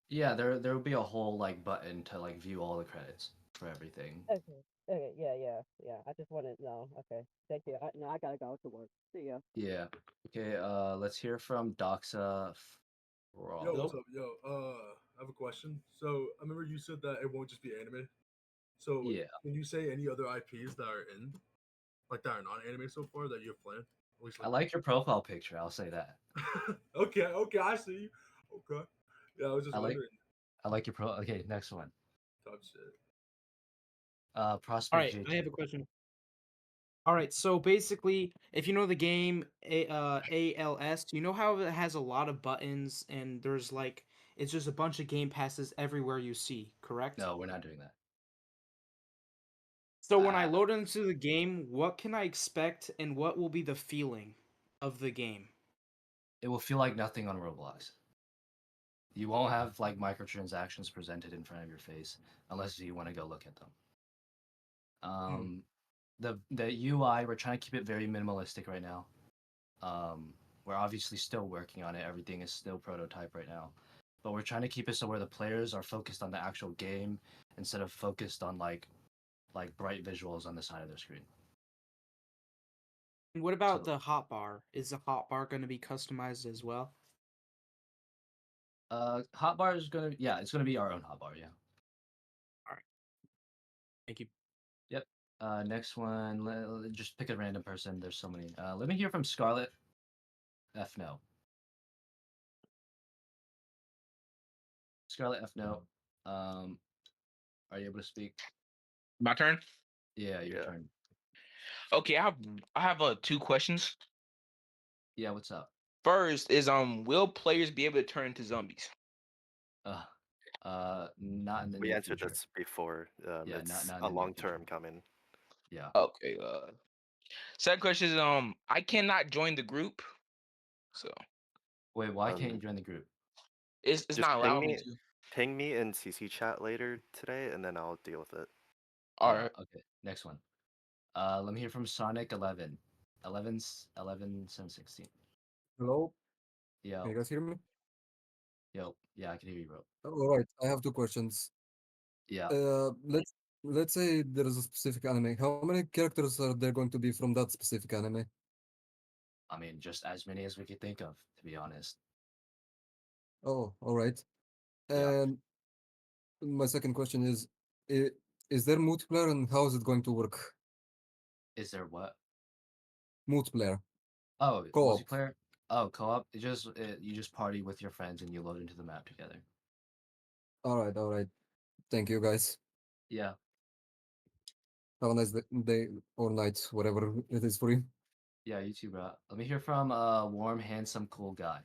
[SPEAKER 3] Yeah, there will be a whole like button to like view all the credits for everything.
[SPEAKER 19] Okay. Yeah. I just wanted to know. Okay. Thank you. No, I gotta go to work. See ya.
[SPEAKER 3] Yeah. Okay, let's hear from Doxa
[SPEAKER 20] Yo, what's
[SPEAKER 3] Raw.
[SPEAKER 20] up? Yo, I have a question. So I remember you said that it won't just be anime. So
[SPEAKER 3] Yeah.
[SPEAKER 20] can you say any other IPs that are in, like that are non-anime so far that you have planned? At least
[SPEAKER 3] I like your profile picture, I'll say that.
[SPEAKER 20] Okay, I see you. Okay. Yeah, I was just wondering.
[SPEAKER 3] I like your pro. Okay, next one.
[SPEAKER 20] Top shit.
[SPEAKER 3] Prospect
[SPEAKER 21] All right,
[SPEAKER 3] JT.
[SPEAKER 21] I have a question.
[SPEAKER 5] All right, so basically, if you know the game ALS, you know how it has a lot of buttons and there's like it's just a bunch of game passes everywhere you see, correct?
[SPEAKER 3] No, we're not doing that.
[SPEAKER 5] So when I load into the game, what can I expect and what will be the feeling of the game?
[SPEAKER 3] It will feel like nothing on Roblox. You won't have like microtransactions presented in front of your face unless you want to go look at them. The UI, we're trying to keep it very minimalistic right now. We're obviously still working on it. Everything is still prototype right now, but we're trying to keep it so where the players are focused on the actual game instead of focused on like bright visuals on the side of their screen.
[SPEAKER 5] And what about the hotbar? Is the hotbar going to be customized as well?
[SPEAKER 3] Hotbar is gonna it's gonna be our own hotbar. Yeah.
[SPEAKER 5] All right. Thank you.
[SPEAKER 3] Yep. Next one. Just pick a random person. There's so many. Let me hear from Scarlet. F no. Scarlet F no. Are you able to speak?
[SPEAKER 10] My turn.
[SPEAKER 3] Yeah, your turn.
[SPEAKER 10] Okay, I have 2 questions.
[SPEAKER 3] Yeah, what's up?
[SPEAKER 10] First is will players be able to turn into zombies?
[SPEAKER 3] Not in the
[SPEAKER 2] We
[SPEAKER 3] near
[SPEAKER 2] answered
[SPEAKER 3] future.
[SPEAKER 2] this before.
[SPEAKER 3] Yeah,
[SPEAKER 2] It's
[SPEAKER 3] not in
[SPEAKER 2] a
[SPEAKER 3] the near
[SPEAKER 2] long term
[SPEAKER 3] future.
[SPEAKER 2] coming.
[SPEAKER 3] Yeah.
[SPEAKER 10] Okay. Second question is I cannot join the group. So
[SPEAKER 3] Wait, why can't you join the group?
[SPEAKER 10] it's
[SPEAKER 2] Just
[SPEAKER 10] not
[SPEAKER 2] ping
[SPEAKER 10] allowing me
[SPEAKER 2] me,
[SPEAKER 10] to.
[SPEAKER 2] ping me in CC chat later today, and then I'll deal with it.
[SPEAKER 10] All
[SPEAKER 3] Yeah,
[SPEAKER 10] right.
[SPEAKER 3] okay. Next one. Let me hear from Sonic 11. 11, 16.
[SPEAKER 6] Hello,
[SPEAKER 3] Yo.
[SPEAKER 6] can you guys hear me?
[SPEAKER 3] Yo. Yeah, I can hear you, bro.
[SPEAKER 6] All right, I have 2 questions.
[SPEAKER 3] Yeah.
[SPEAKER 6] Let's say there is a specific anime. How many characters are there going to be from that specific anime?
[SPEAKER 3] I mean, just as many as we could think of, to be honest.
[SPEAKER 6] Oh, all right.
[SPEAKER 3] Yeah.
[SPEAKER 6] And my second question i- is there multiplayer and how is it going to work?
[SPEAKER 3] Is there what?
[SPEAKER 6] Multiplayer.
[SPEAKER 3] Oh,
[SPEAKER 6] Co-op.
[SPEAKER 3] multiplayer? Oh, co-op. You just party with your friends and you load into the map together.
[SPEAKER 6] All right, all right. Thank you, guys.
[SPEAKER 3] Yeah.
[SPEAKER 6] Have a nice day or night, whatever it is for you.
[SPEAKER 3] Yeah, you too, bro. Let me hear from warm, handsome, cool guy.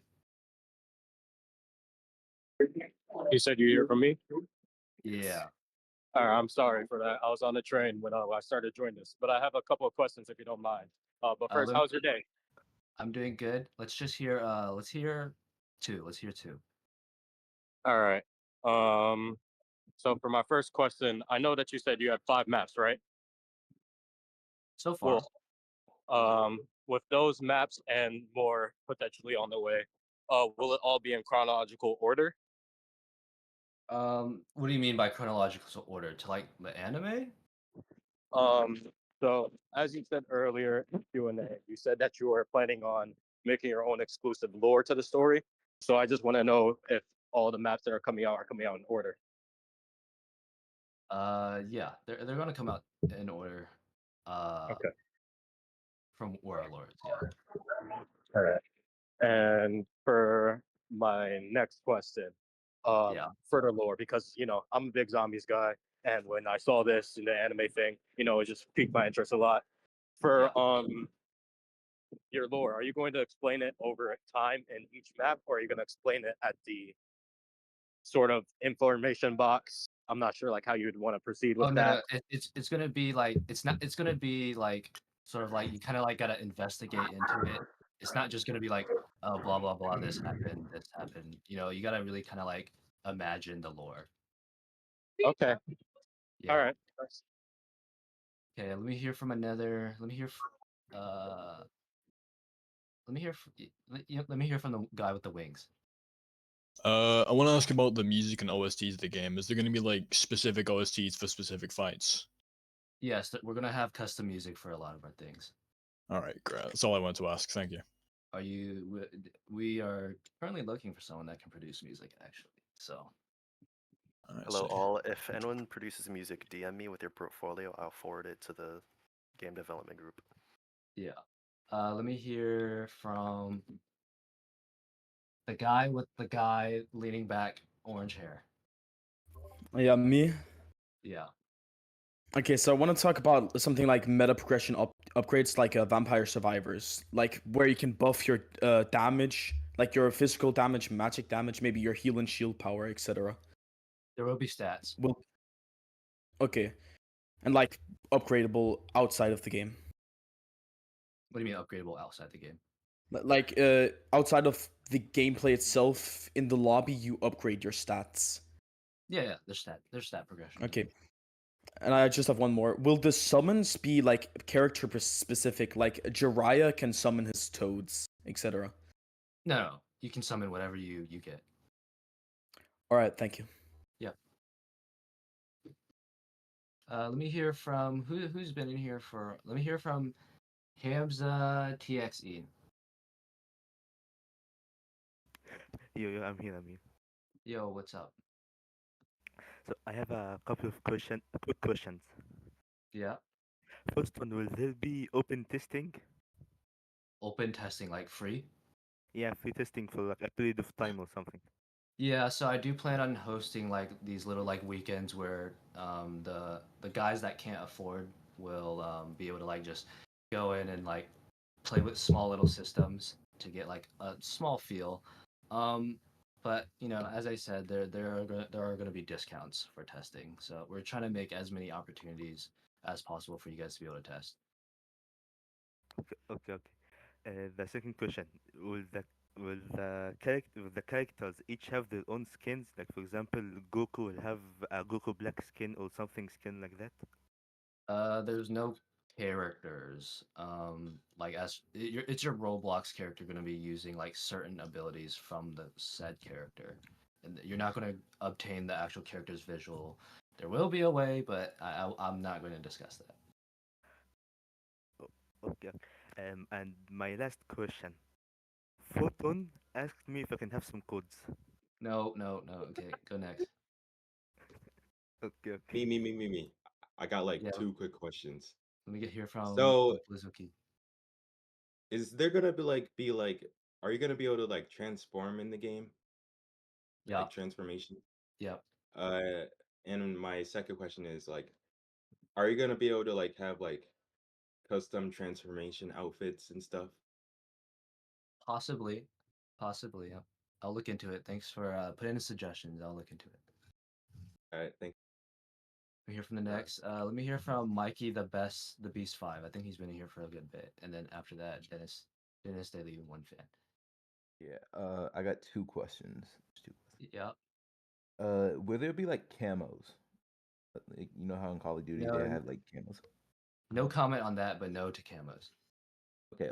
[SPEAKER 7] You said you hear from me?
[SPEAKER 3] Yeah.
[SPEAKER 7] All right, I'm sorry for that. I was on the train when I started joining this, but I have a couple of questions if you don't mind. But first, how's your day?
[SPEAKER 3] I'm doing good. Let's just hear let's hear two. Let's hear two.
[SPEAKER 7] All right. So for my first question, I know that you said you had 5 maps, right?
[SPEAKER 3] So far.
[SPEAKER 7] Well, with those maps and more potentially on the way, will it all be in chronological order?
[SPEAKER 3] What do you mean by chronological order? To like the anime?
[SPEAKER 7] Um, so as you said earlier in Q&A, you said that you were planning on making your own exclusive lore to the story. So I just want to know if all the maps that are coming out in order.
[SPEAKER 3] Yeah, they're gonna come out in order.
[SPEAKER 7] Okay.
[SPEAKER 3] From Warlords, yeah.
[SPEAKER 7] All right. And for my next question, further lore, because I'm a big zombies guy, and when I saw this in the anime thing, it just piqued my interest a lot. For your lore, are you going to explain it over time in each map, or are you going to explain it at the sort of information box? I'm not sure like how you'd want to proceed with
[SPEAKER 3] Oh no,
[SPEAKER 7] that.
[SPEAKER 3] no, it's gonna be like it's gonna be like sort of like you kind of like gotta investigate into it. It's not just gonna be like oh blah blah blah this happened. You gotta really kind of like imagine the lore.
[SPEAKER 7] Okay.
[SPEAKER 3] Yeah.
[SPEAKER 7] All right.
[SPEAKER 3] Okay, let me hear from another. Let me hear. Let me hear. Let me hear from the guy with the wings.
[SPEAKER 21] I want to ask about the music and OSTs of the game. Is there going to be like specific OSTs for specific fights?
[SPEAKER 3] Yes, we're gonna have custom music for a lot of our things.
[SPEAKER 21] All right, great. That's all I wanted to ask. Thank you.
[SPEAKER 3] Are you? We are currently looking for someone that can produce music, actually. So.
[SPEAKER 2] Hello, all. If anyone produces music, DM me with your portfolio. I'll forward it to the game development group.
[SPEAKER 3] Yeah. Let me hear from the guy with the guy leaning back, orange hair.
[SPEAKER 22] Yeah, me.
[SPEAKER 3] Yeah.
[SPEAKER 8] Okay, so I want to talk about something like meta progression upgrades, like Vampire Survivors, like where you can buff your damage, like your physical damage, magic damage, maybe your heal and shield power, etc.
[SPEAKER 3] There will be stats.
[SPEAKER 8] Well, okay, and like upgradable outside of the game.
[SPEAKER 3] What do you mean upgradable outside the game?
[SPEAKER 8] Like outside of the gameplay itself, in the lobby, you upgrade your stats.
[SPEAKER 3] Yeah, there's stat progression.
[SPEAKER 8] Okay. And I just have one more. Will the summons be like character specific? Like Jiraiya can summon his toads, etc.
[SPEAKER 3] No, you can summon whatever you get.
[SPEAKER 8] All right, thank you.
[SPEAKER 3] Yep. Let me hear from who's been in here for. Let me hear from Hamza TXE.
[SPEAKER 15] Yo, I'm here.
[SPEAKER 3] Yo, what's up?
[SPEAKER 15] So I have a couple of quick questions.
[SPEAKER 3] Yeah.
[SPEAKER 15] First one, will there be open testing?
[SPEAKER 3] Open testing, like free?
[SPEAKER 15] Yeah, free testing for like a period of time or something.
[SPEAKER 3] Yeah, so I do plan on hosting like these little like weekends where the guys that can't afford will be able to like just go in and like play with small little systems to get like a small feel. But you know, as I said, there are gonna be discounts for testing. So we're trying to make as many opportunities as possible for you guys to be able to test.
[SPEAKER 15] Okay. The second question, will the characters each have their own skins? Like for example, Goku will have a Goku black skin or something skin like that?
[SPEAKER 3] There's no characters. Like it's your Roblox character going to be using like certain abilities from the said character, and you're not going to obtain the actual character's visual. There will be a way, but I'm not going to discuss that.
[SPEAKER 15] Okay. And my last question. Photon asked me if I can have some codes.
[SPEAKER 3] No. Okay, go next.
[SPEAKER 15] Okay.
[SPEAKER 22] Me. I got like
[SPEAKER 3] Yeah.
[SPEAKER 22] two quick questions.
[SPEAKER 3] Let me get here from
[SPEAKER 22] So,
[SPEAKER 3] Blizuki.
[SPEAKER 22] is there gonna be like, are you gonna be able to like transform in the game?
[SPEAKER 3] Yeah.
[SPEAKER 22] Like transformation?
[SPEAKER 3] Yep.
[SPEAKER 22] Uh, and my second question is like, are you gonna be able to like have like custom transformation outfits and stuff?
[SPEAKER 3] Possibly. Yeah. I'll look into it. Thanks for putting in suggestions. I'll look into it.
[SPEAKER 22] All right, thank
[SPEAKER 3] We hear from the next. Let me hear from Mikey, the Beast 5. I think he's been here for a good bit. And then after that, Dennis Daily, one fan.
[SPEAKER 23] Yeah, I got two questions.
[SPEAKER 3] Yeah.
[SPEAKER 23] Will there be like camos? Like, you know how in Call of Duty they
[SPEAKER 3] No,
[SPEAKER 23] have like camos?
[SPEAKER 3] no comment on that, but no to camos.
[SPEAKER 23] Okay.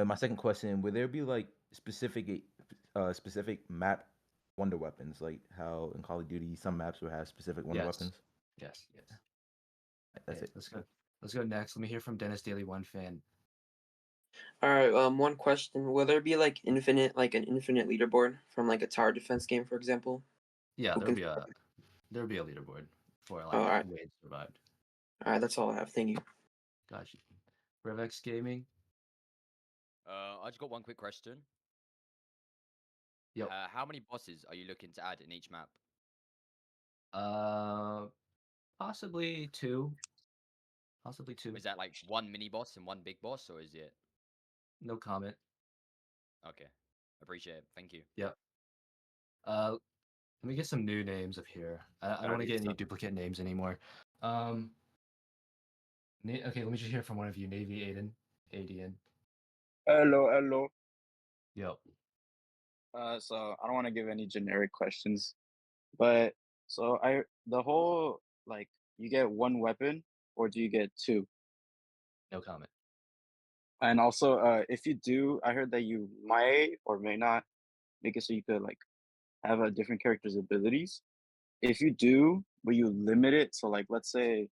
[SPEAKER 23] My second question: will there be like specific map wonder weapons, like how in Call of Duty some maps will have specific wonder
[SPEAKER 3] Yes.
[SPEAKER 23] weapons?
[SPEAKER 3] Yes.
[SPEAKER 23] That's
[SPEAKER 3] Okay,
[SPEAKER 23] it.
[SPEAKER 3] Let's go next. Let me hear from Dennis Daily, one fan.
[SPEAKER 24] All right, one question. Will there be like an infinite leaderboard from like a tower defense game, for example?
[SPEAKER 3] Yeah,
[SPEAKER 24] Who
[SPEAKER 3] there'll
[SPEAKER 24] can-
[SPEAKER 3] be a leaderboard for like
[SPEAKER 24] All right.
[SPEAKER 3] ways survived.
[SPEAKER 24] All right, that's all I have. Thank you.
[SPEAKER 3] Gotcha. Revex Gaming.
[SPEAKER 26] I just got one quick question.
[SPEAKER 3] Yep.
[SPEAKER 26] How many bosses are you looking to add in each map?
[SPEAKER 3] Possibly two. Possibly two.
[SPEAKER 26] Is that like one mini boss and one big boss, or is it?
[SPEAKER 3] No comment.
[SPEAKER 26] Okay, appreciate it. Thank you.
[SPEAKER 3] Yep. Let me get some new names up here. I don't want to get any duplicate names anymore. Okay, let me just hear from one of you, Navy Adian.
[SPEAKER 27] Hello.
[SPEAKER 3] Yep.
[SPEAKER 27] So I don't want to give any generic questions, but so the whole like you get one weapon or do you get two?
[SPEAKER 3] No comment.
[SPEAKER 27] And also, if you do, I heard that you might or may not make it so you could like have a different character's abilities. If you do, will you limit it? So like, let's say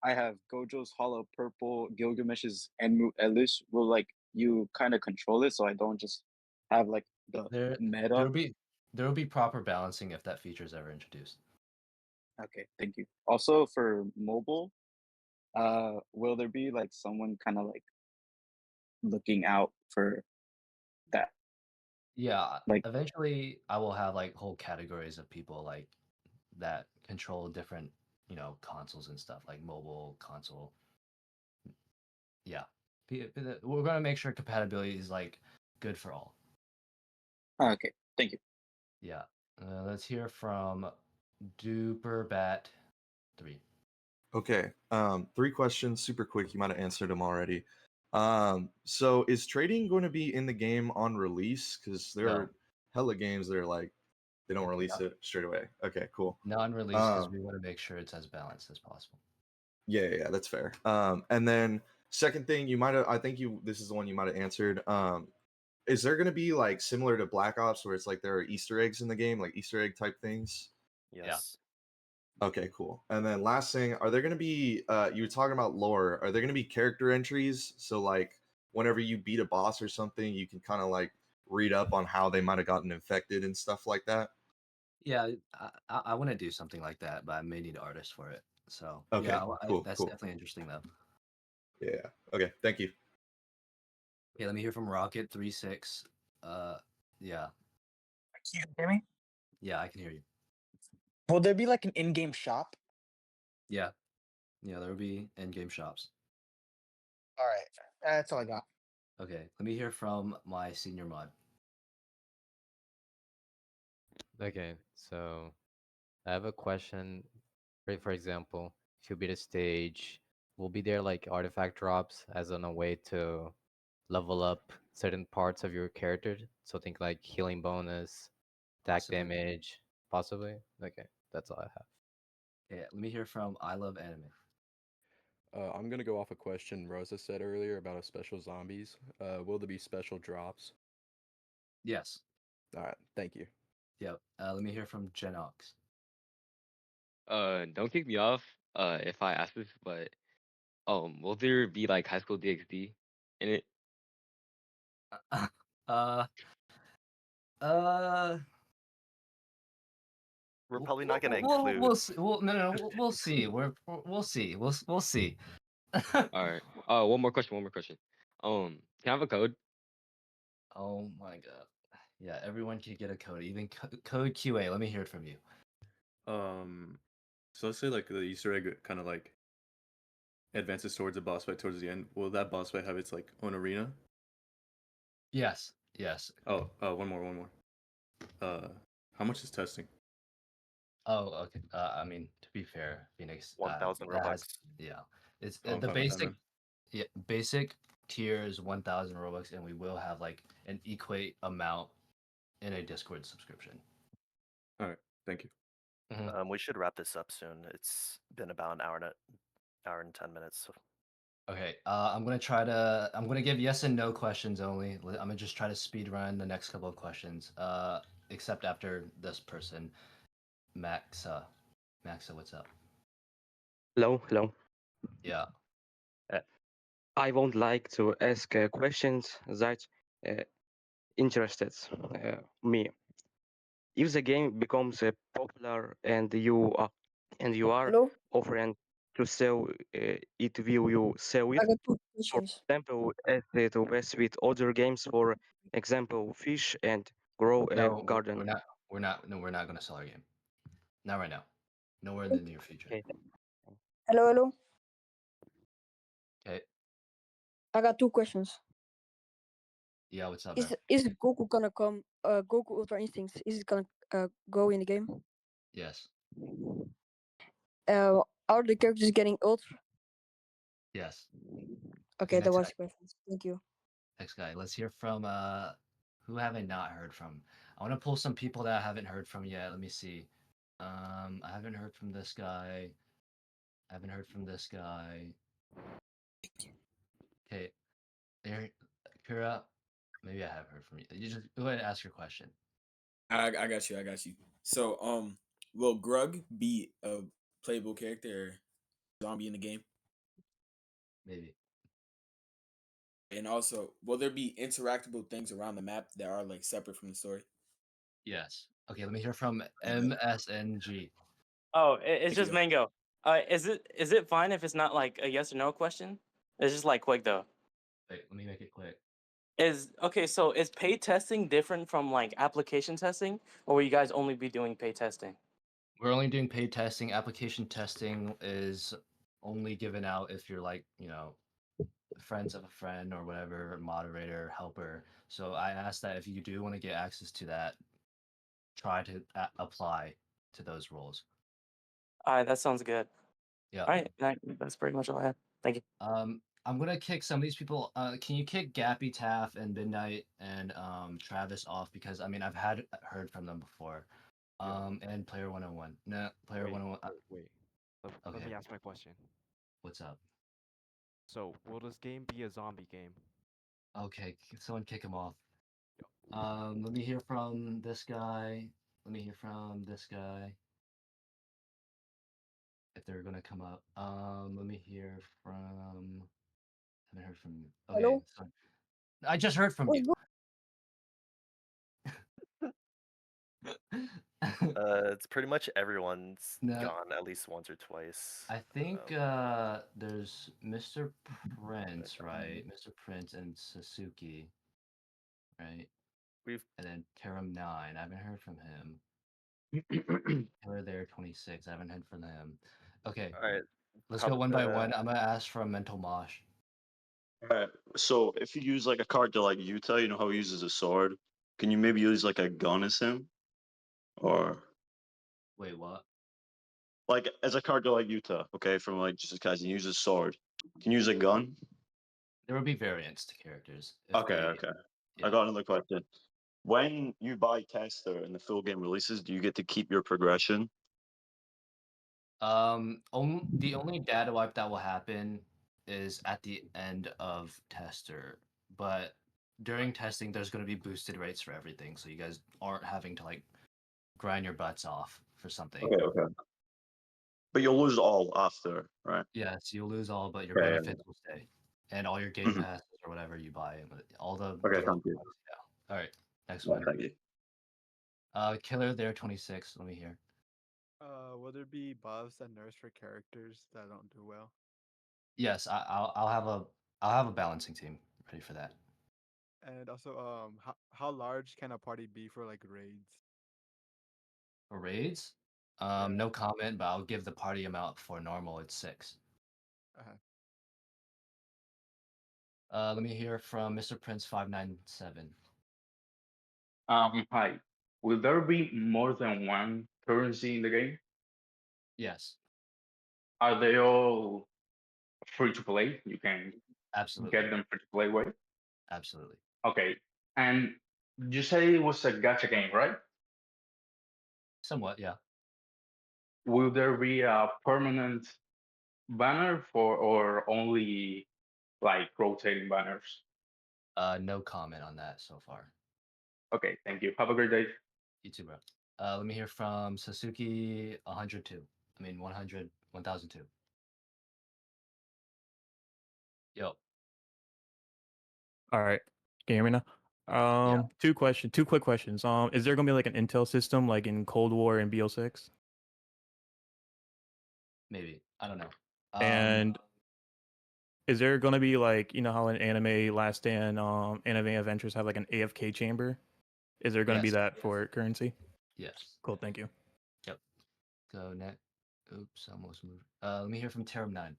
[SPEAKER 27] I have Gojo's Hollow Purple, Gilgamesh's Enmu Elish. Will like you kind of control it so I don't just have like the meta?
[SPEAKER 3] There will be proper balancing if that feature is ever introduced.
[SPEAKER 27] Okay, thank you. Also for mobile, will there be like someone kind of like looking out for that?
[SPEAKER 3] Yeah,
[SPEAKER 27] Like
[SPEAKER 3] eventually I will have like whole categories of people like that control different consoles and stuff like mobile console. Yeah, we're gonna make sure compatibility is like good for all.
[SPEAKER 27] Okay, thank you.
[SPEAKER 3] Yeah, let's hear from Duperbat3.
[SPEAKER 4] Okay. 3 questions, super quick. You might have answered them already. So is trading going to be in the game on release? Because there
[SPEAKER 3] No.
[SPEAKER 4] are hella games that are like they don't release it straight away. Okay, cool.
[SPEAKER 3] Non-release because we want to make sure it's as balanced as possible.
[SPEAKER 4] Yeah, that's fair. And then second thing, you might have. I think this is the one you might have answered. Is there going to be like similar to Black Ops where it's like there are Easter eggs in the game, like Easter egg type things?
[SPEAKER 2] Yes.
[SPEAKER 4] Okay, cool. And then last thing, are there going to be you were talking about lore, are there going to be character entries? So like whenever you beat a boss or something, you can kind of like read up on how they might have gotten infected and stuff like that?
[SPEAKER 3] Yeah, I want to do something like that, but I may need artists for it. So
[SPEAKER 4] Okay,
[SPEAKER 3] yeah,
[SPEAKER 4] cool,
[SPEAKER 3] that's
[SPEAKER 4] cool.
[SPEAKER 3] definitely interesting though.
[SPEAKER 4] Yeah. Okay, thank you.
[SPEAKER 3] Okay, let me hear from Rocket36. Yeah.
[SPEAKER 9] Can you hear me?
[SPEAKER 3] Yeah, I can hear you.
[SPEAKER 9] Will there be like an in-game shop?
[SPEAKER 3] Yeah. Yeah, there will be in-game shops.
[SPEAKER 9] All right, that's all I got.
[SPEAKER 3] Okay, let me hear from my senior mod.
[SPEAKER 11] Okay, so I have a question. For example, if you beat a stage, will be there like artifact drops as on a way to level up certain parts of your character? So think like healing bonus, attack
[SPEAKER 3] Possibly.
[SPEAKER 11] damage, possibly. Okay, that's all I have.
[SPEAKER 3] Yeah, let me hear from I Love Anime.
[SPEAKER 12] I'm gonna go off a question Rosa said earlier about a special zombies. Will there be special drops?
[SPEAKER 3] Yes.
[SPEAKER 12] All right, thank you.
[SPEAKER 3] Yep. Let me hear from Genox.
[SPEAKER 13] Don't kick me off if I ask this, but will there be like High School DxD in it?
[SPEAKER 3] Uh.
[SPEAKER 2] We're probably not gonna
[SPEAKER 3] We'll
[SPEAKER 2] include.
[SPEAKER 3] we'll see. We'll see. We'll see. We'll see.
[SPEAKER 13] All right. One more question. Can I have a code?
[SPEAKER 3] Oh my god. Yeah, everyone can get a code, even code QA. Let me hear it from you.
[SPEAKER 14] So let's say like the Easter egg kind of like advances towards a boss fight towards the end. Will that boss fight have its like own arena?
[SPEAKER 3] Yes. Yes.
[SPEAKER 14] Oh, one more. How much is testing?
[SPEAKER 3] Oh, okay. I mean, to be fair, Phoenix,
[SPEAKER 2] 1,000
[SPEAKER 3] that has,
[SPEAKER 2] Robux.
[SPEAKER 3] yeah, it's
[SPEAKER 14] Oh, I'm
[SPEAKER 3] the
[SPEAKER 14] fine with that,
[SPEAKER 3] basic,
[SPEAKER 14] man.
[SPEAKER 3] yeah, basic tier is 1,000 Robux, and we will have like an equate amount in a Discord subscription.
[SPEAKER 14] All right, thank you.
[SPEAKER 2] We should wrap this up soon. It's been about an hour and 10 minutes. So.
[SPEAKER 3] Okay, I'm gonna give yes and no questions only. I'm gonna just try to speed run the next couple of questions. Except after this person, Maxa, what's up?
[SPEAKER 18] Hello.
[SPEAKER 3] Yeah.
[SPEAKER 18] I would like to ask questions that interested me. If the game becomes popular and you are
[SPEAKER 28] Hello?
[SPEAKER 18] offering to sell it, will you sell it?
[SPEAKER 28] I got two
[SPEAKER 18] For
[SPEAKER 28] questions.
[SPEAKER 18] example, as it was with other games, for example, Fish and Grow a
[SPEAKER 3] No,
[SPEAKER 18] Garden.
[SPEAKER 3] we're not gonna sell our game. Not right now. Nowhere in the near future.
[SPEAKER 18] Okay.
[SPEAKER 28] Hello.
[SPEAKER 3] Okay.
[SPEAKER 28] I got two questions.
[SPEAKER 3] Yeah, what's up,
[SPEAKER 28] Is
[SPEAKER 3] man?
[SPEAKER 28] is Goku gonna come? Goku Ultra Instincts. Is it gonna go in the game?
[SPEAKER 3] Yes.
[SPEAKER 28] Are the characters getting ultra?
[SPEAKER 3] Yes.
[SPEAKER 28] Okay, that
[SPEAKER 3] next
[SPEAKER 28] was
[SPEAKER 3] guy.
[SPEAKER 28] the question. Thank you.
[SPEAKER 3] Next guy. Let's hear from who have I not heard from? I want to pull some people that I haven't heard from yet. Let me see. I haven't heard from this guy. I haven't heard from this guy. Okay. There, Kira. Maybe I have heard from you. You just go ahead and ask your question.
[SPEAKER 25] I got you. So, will Grug be a playable character or zombie in the game?
[SPEAKER 3] Maybe.
[SPEAKER 25] And also, will there be interactable things around the map that are like separate from the story?
[SPEAKER 3] Yes. Okay, let me hear from MSNG.
[SPEAKER 29] Oh, it's
[SPEAKER 25] Thank
[SPEAKER 29] just
[SPEAKER 25] you.
[SPEAKER 29] Mango. Is it fine if it's not like a yes or no question? It's just like quick though.
[SPEAKER 3] Wait, let me make it quick.
[SPEAKER 29] So is paid testing different from like application testing, or will you guys only be doing paid testing?
[SPEAKER 3] We're only doing paid testing. Application testing is only given out if you're like, friends of a friend or whatever, moderator, helper. So I asked that if you do want to get access to that, try to apply to those roles.
[SPEAKER 29] All right, that sounds good.
[SPEAKER 3] Yeah.
[SPEAKER 29] All right, that's pretty much all I have. Thank you.
[SPEAKER 3] I'm gonna kick some of these people. Can you kick Gappy, Taff, and Midnight and Travis off because I mean I've heard from them before. And Player 101. No, Player
[SPEAKER 1] Wait,
[SPEAKER 3] 101.
[SPEAKER 1] wait. Let
[SPEAKER 3] Okay.
[SPEAKER 1] me ask my question.
[SPEAKER 3] What's up?
[SPEAKER 1] So, will this game be a zombie game?
[SPEAKER 3] Okay, someone kick him off. Let me hear from this guy. Let me hear from this guy. If they're gonna come up. Let me hear from. I haven't heard from you. Okay,
[SPEAKER 28] Hello?
[SPEAKER 3] so I just heard from
[SPEAKER 28] What's
[SPEAKER 3] you.
[SPEAKER 28] good?
[SPEAKER 2] It's pretty much everyone's
[SPEAKER 3] No.
[SPEAKER 2] gone at least once or twice.
[SPEAKER 3] I think there's Mr. Prince, right? Mr. Prince and Sasuke, right? And then Terum 9. I haven't heard from him. Taylor there 26. I haven't heard from him. Okay.
[SPEAKER 2] All right.
[SPEAKER 3] Let's
[SPEAKER 2] How
[SPEAKER 3] go one by
[SPEAKER 2] about,
[SPEAKER 3] one. I'm gonna ask from Mental Mosh.
[SPEAKER 5] Alright, so if you use like a character like Yuta, you know how he uses a sword. Can you maybe use like a gun as him, or
[SPEAKER 3] Wait, what?
[SPEAKER 5] like as a character like Yuta, okay, from like Jujutsu Kaisen, use a sword. Can you use a gun?
[SPEAKER 3] There will be variants to characters. If
[SPEAKER 5] Okay,
[SPEAKER 3] they,
[SPEAKER 5] okay.
[SPEAKER 3] yeah.
[SPEAKER 5] I got another question. When you buy Tester and the full game releases, do you get to keep your progression?
[SPEAKER 3] The only data wipe that will happen is at the end of tester, but during testing, there's going to be boosted rates for everything, so you guys aren't having to like grind your butts off for something.
[SPEAKER 5] Okay, okay. But you'll lose all after, right?
[SPEAKER 3] Yes, you'll lose all, but your
[SPEAKER 5] Okay, yeah.
[SPEAKER 3] benefits will stay, and all your game
[SPEAKER 5] Mhm.
[SPEAKER 3] passes or whatever you buy, all the
[SPEAKER 5] Okay,
[SPEAKER 3] deal.
[SPEAKER 5] thank you.
[SPEAKER 3] Yeah. All right, next
[SPEAKER 5] Yeah,
[SPEAKER 3] one.
[SPEAKER 5] thank you.
[SPEAKER 3] Killer there 26. Let me hear.
[SPEAKER 6] Will there be buffs and nerfs for characters that don't do well?
[SPEAKER 3] Yes, I'll have a balancing team ready for that.
[SPEAKER 6] And also, how large can a party be for like raids?
[SPEAKER 3] For raids,
[SPEAKER 6] Yeah.
[SPEAKER 3] no comment, but I'll give the party amount for normal. It's 6. Let me hear from Mr. Prince 597.
[SPEAKER 7] Hi. Will there be more than one currency in the game?
[SPEAKER 3] Yes,
[SPEAKER 7] Are they all free to play? You can
[SPEAKER 3] absolutely,
[SPEAKER 7] get them free to play, right?
[SPEAKER 3] absolutely.
[SPEAKER 7] Okay. And you say it was a gacha game, right?
[SPEAKER 3] Somewhat, yeah.
[SPEAKER 7] Will there be a permanent banner for or only like rotating banners?
[SPEAKER 3] No comment on that so far.
[SPEAKER 7] Okay, thank you. Have a great day.
[SPEAKER 3] You too, bro. Let me hear from Sasuke 102. I mean 100 1002. Yo.
[SPEAKER 10] All right. Can you hear me now? Two quick questions. Is there gonna be like an Intel system like in Cold War and BO6?
[SPEAKER 3] Maybe. I don't know.
[SPEAKER 10] And is there gonna be like how in anime Last Stand, Anime Adventures have like an AFK chamber? Is there gonna be
[SPEAKER 3] Yes.
[SPEAKER 10] that for currency?
[SPEAKER 3] Yes.
[SPEAKER 10] Cool. Thank you.
[SPEAKER 3] Yep. Go next. Oops, almost moved. Let me hear from Terum 9.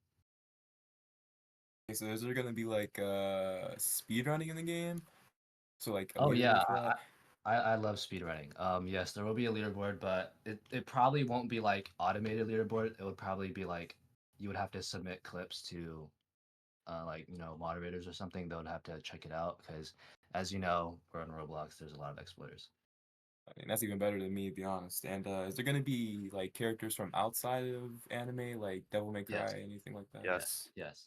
[SPEAKER 16] Okay, so is there gonna be like speed running in the game? So like a
[SPEAKER 3] Oh
[SPEAKER 16] leaderboard
[SPEAKER 3] yeah,
[SPEAKER 16] for that?
[SPEAKER 3] I love speedrunning. Yes, there will be a leaderboard, but it probably won't be like automated leaderboard. It would probably be like you would have to submit clips to like moderators or something. They would have to check it out because as you know, we're on Roblox. There's a lot of exploiters.
[SPEAKER 16] I mean, that's even better than me, to be honest. And is there gonna be like characters from outside of anime, like Devil May
[SPEAKER 3] Yes.
[SPEAKER 16] Cry, anything like that?
[SPEAKER 2] Yes.
[SPEAKER 3] Yes.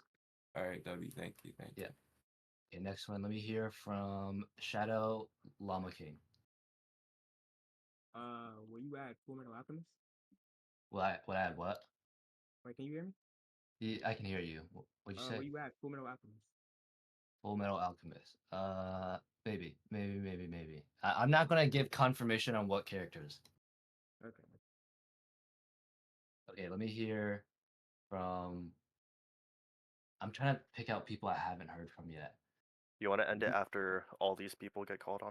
[SPEAKER 16] All right, W. Thank you. Thank you.
[SPEAKER 3] Yeah. Okay, next one. Let me hear from Shadow Llama King.
[SPEAKER 17] Will you add Full Metal Alchemist?
[SPEAKER 3] Will I add what?
[SPEAKER 17] Wait, can you hear me?
[SPEAKER 3] Yeah, I can hear you. What'd you say?
[SPEAKER 17] Will you add Full Metal Alchemist?
[SPEAKER 3] Full Metal Alchemist. Maybe. I'm not gonna give confirmation on what characters.
[SPEAKER 17] Okay.
[SPEAKER 3] Okay, let me hear from. I'm trying to pick out people I haven't heard from yet.
[SPEAKER 2] You want to end it after all these people get called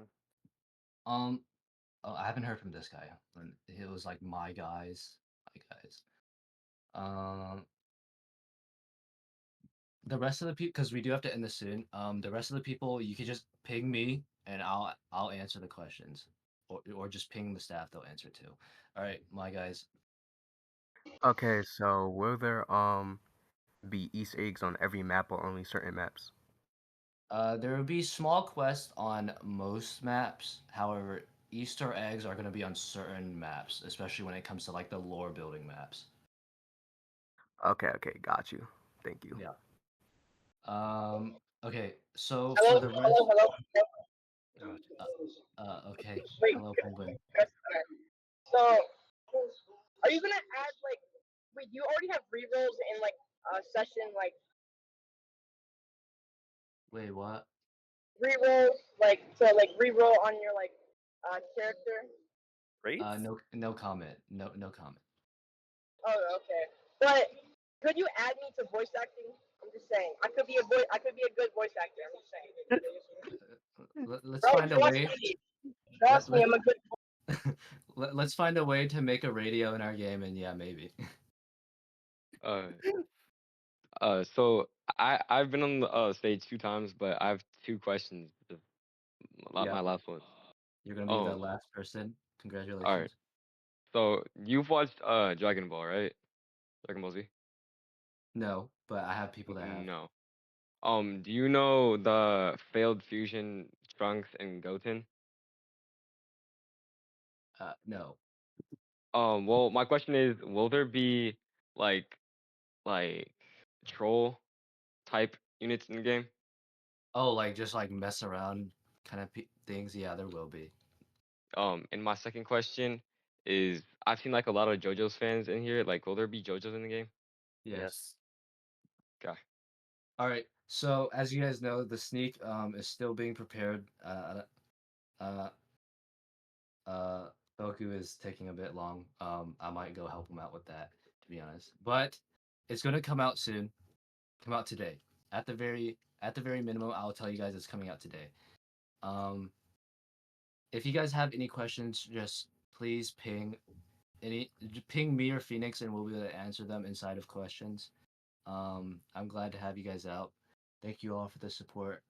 [SPEAKER 2] on?
[SPEAKER 3] Oh, I haven't heard from this guy. And it was like my guys. The rest of the people, because we do have to end this soon. The rest of the people, you could just ping me and I'll answer the questions, or just ping the staff. They'll answer too. All right, my guys.
[SPEAKER 8] Okay, so will there be Easter eggs on every map or only certain maps?
[SPEAKER 3] There will be small quests on most maps. However, Easter eggs are going to be on certain maps, especially when it comes to like the lore building maps.
[SPEAKER 8] Okay, got you. Thank you.
[SPEAKER 3] Yeah. Okay, so
[SPEAKER 15] Hello,
[SPEAKER 3] for the rest.
[SPEAKER 15] hello.
[SPEAKER 3] Okay.
[SPEAKER 15] Wait,
[SPEAKER 3] Hello, Penguin.
[SPEAKER 15] so are you gonna add like? Wait, you already have rerolls in like a session like
[SPEAKER 3] Wait, what?
[SPEAKER 15] rerolls like to like reroll on your like character?
[SPEAKER 3] No comment. No comment.
[SPEAKER 15] Oh, okay. But could you add me to voice acting? I'm just saying. I could be a good voice actor. I'm just saying.
[SPEAKER 3] Let's
[SPEAKER 15] Bro,
[SPEAKER 3] find a
[SPEAKER 15] trust
[SPEAKER 3] way.
[SPEAKER 15] me. Trust me, I'm a good.
[SPEAKER 3] Let's find a way to make a radio in our game, and yeah, maybe.
[SPEAKER 13] So I've been on the stage 2 times, but I have 2 questions.
[SPEAKER 3] Yeah.
[SPEAKER 13] My last one.
[SPEAKER 3] You're gonna be the last person. Congratulations.
[SPEAKER 13] All right. So you've watched Dragon Ball, right? Dragon Ball Z.
[SPEAKER 3] No, but I have people that have.
[SPEAKER 13] No. Do you know the failed fusion Trunks and Goten?
[SPEAKER 3] No.
[SPEAKER 13] Well, my question is, will there be like like troll type units in the game?
[SPEAKER 3] Oh, like just like mess around kind of things. Yeah, there will be.
[SPEAKER 13] And my second question is, I've seen like a lot of JoJo's fans in here. Like, will there be JoJo's in the game?
[SPEAKER 3] Yes.
[SPEAKER 13] Okay.
[SPEAKER 3] All right. So as you guys know, the sneak is still being prepared. Goku is taking a bit long. I might go help him out with that, to be honest. But it's gonna come out soon. Come out today. At the very minimum, I'll tell you guys it's coming out today. If you guys have any questions, just please ping me or Phoenix, and we'll be able to answer them inside of questions. I'm glad to have you guys out. Thank you all for the support.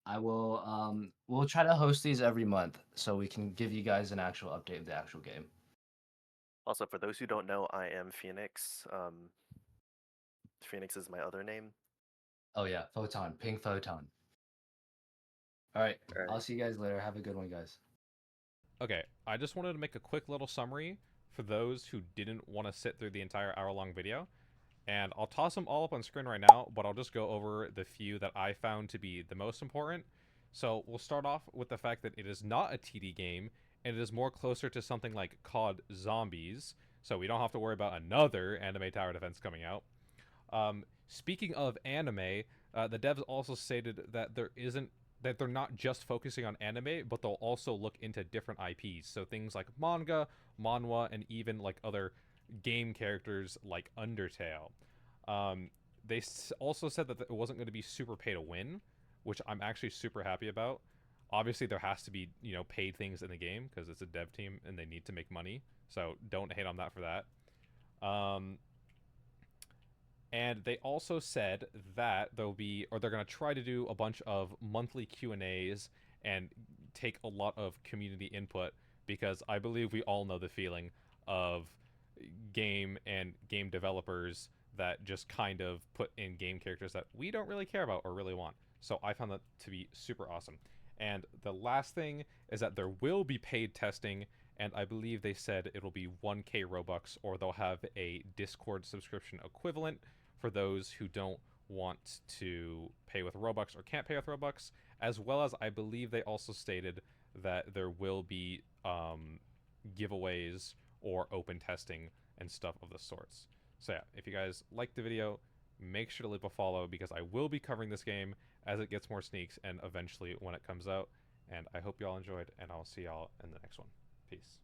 [SPEAKER 3] I will we'll try to host these every month so we can give you guys an actual update of the actual game.
[SPEAKER 2] Also, for those who don't know, I am Phoenix. Phoenix is my other name.
[SPEAKER 3] Oh yeah, Photon, ping Photon. All right, I'll see you guys later. Have a good one, guys.
[SPEAKER 19] Okay, I just wanted to make a quick little summary for those who didn't want to sit through the entire hour-long video. And I'll toss them all up on screen right now, but I'll just go over the few that I found to be the most important. So we'll start off with the fact that it is not a TD game, and it is more closer to something like COD Zombies, so we don't have to worry about another anime tower defense coming out. Speaking of anime, the devs also stated that they're not just focusing on anime, but they'll also look into different IPs. So things like manga, manhwa, and even like other game characters like Undertale. They also said that it wasn't going to be super pay to win, which I'm actually super happy about. Obviously, there has to be, paid things in the game because it's a dev team and they need to make money. So don't hate on that for that. And they also said that they're going to try to do a bunch of monthly Q&As and take a lot of community input, because I believe we all know the feeling of game and game developers that just kind of put in game characters that we don't really care about or really want. So I found that to be super awesome. And the last thing is that there will be paid testing, and I believe they said it'll be 1K Robux, or they'll have a Discord subscription equivalent for those who don't want to pay with Robux or can't pay with Robux, as well as I believe they also stated that there will be giveaways or open testing and stuff of the sorts. So yeah, if you guys liked the video, make sure to leave a follow, because I will be covering this game as it gets more sneaks and eventually when it comes out. And I hope y'all enjoyed, and I'll see y'all in the next one. Peace.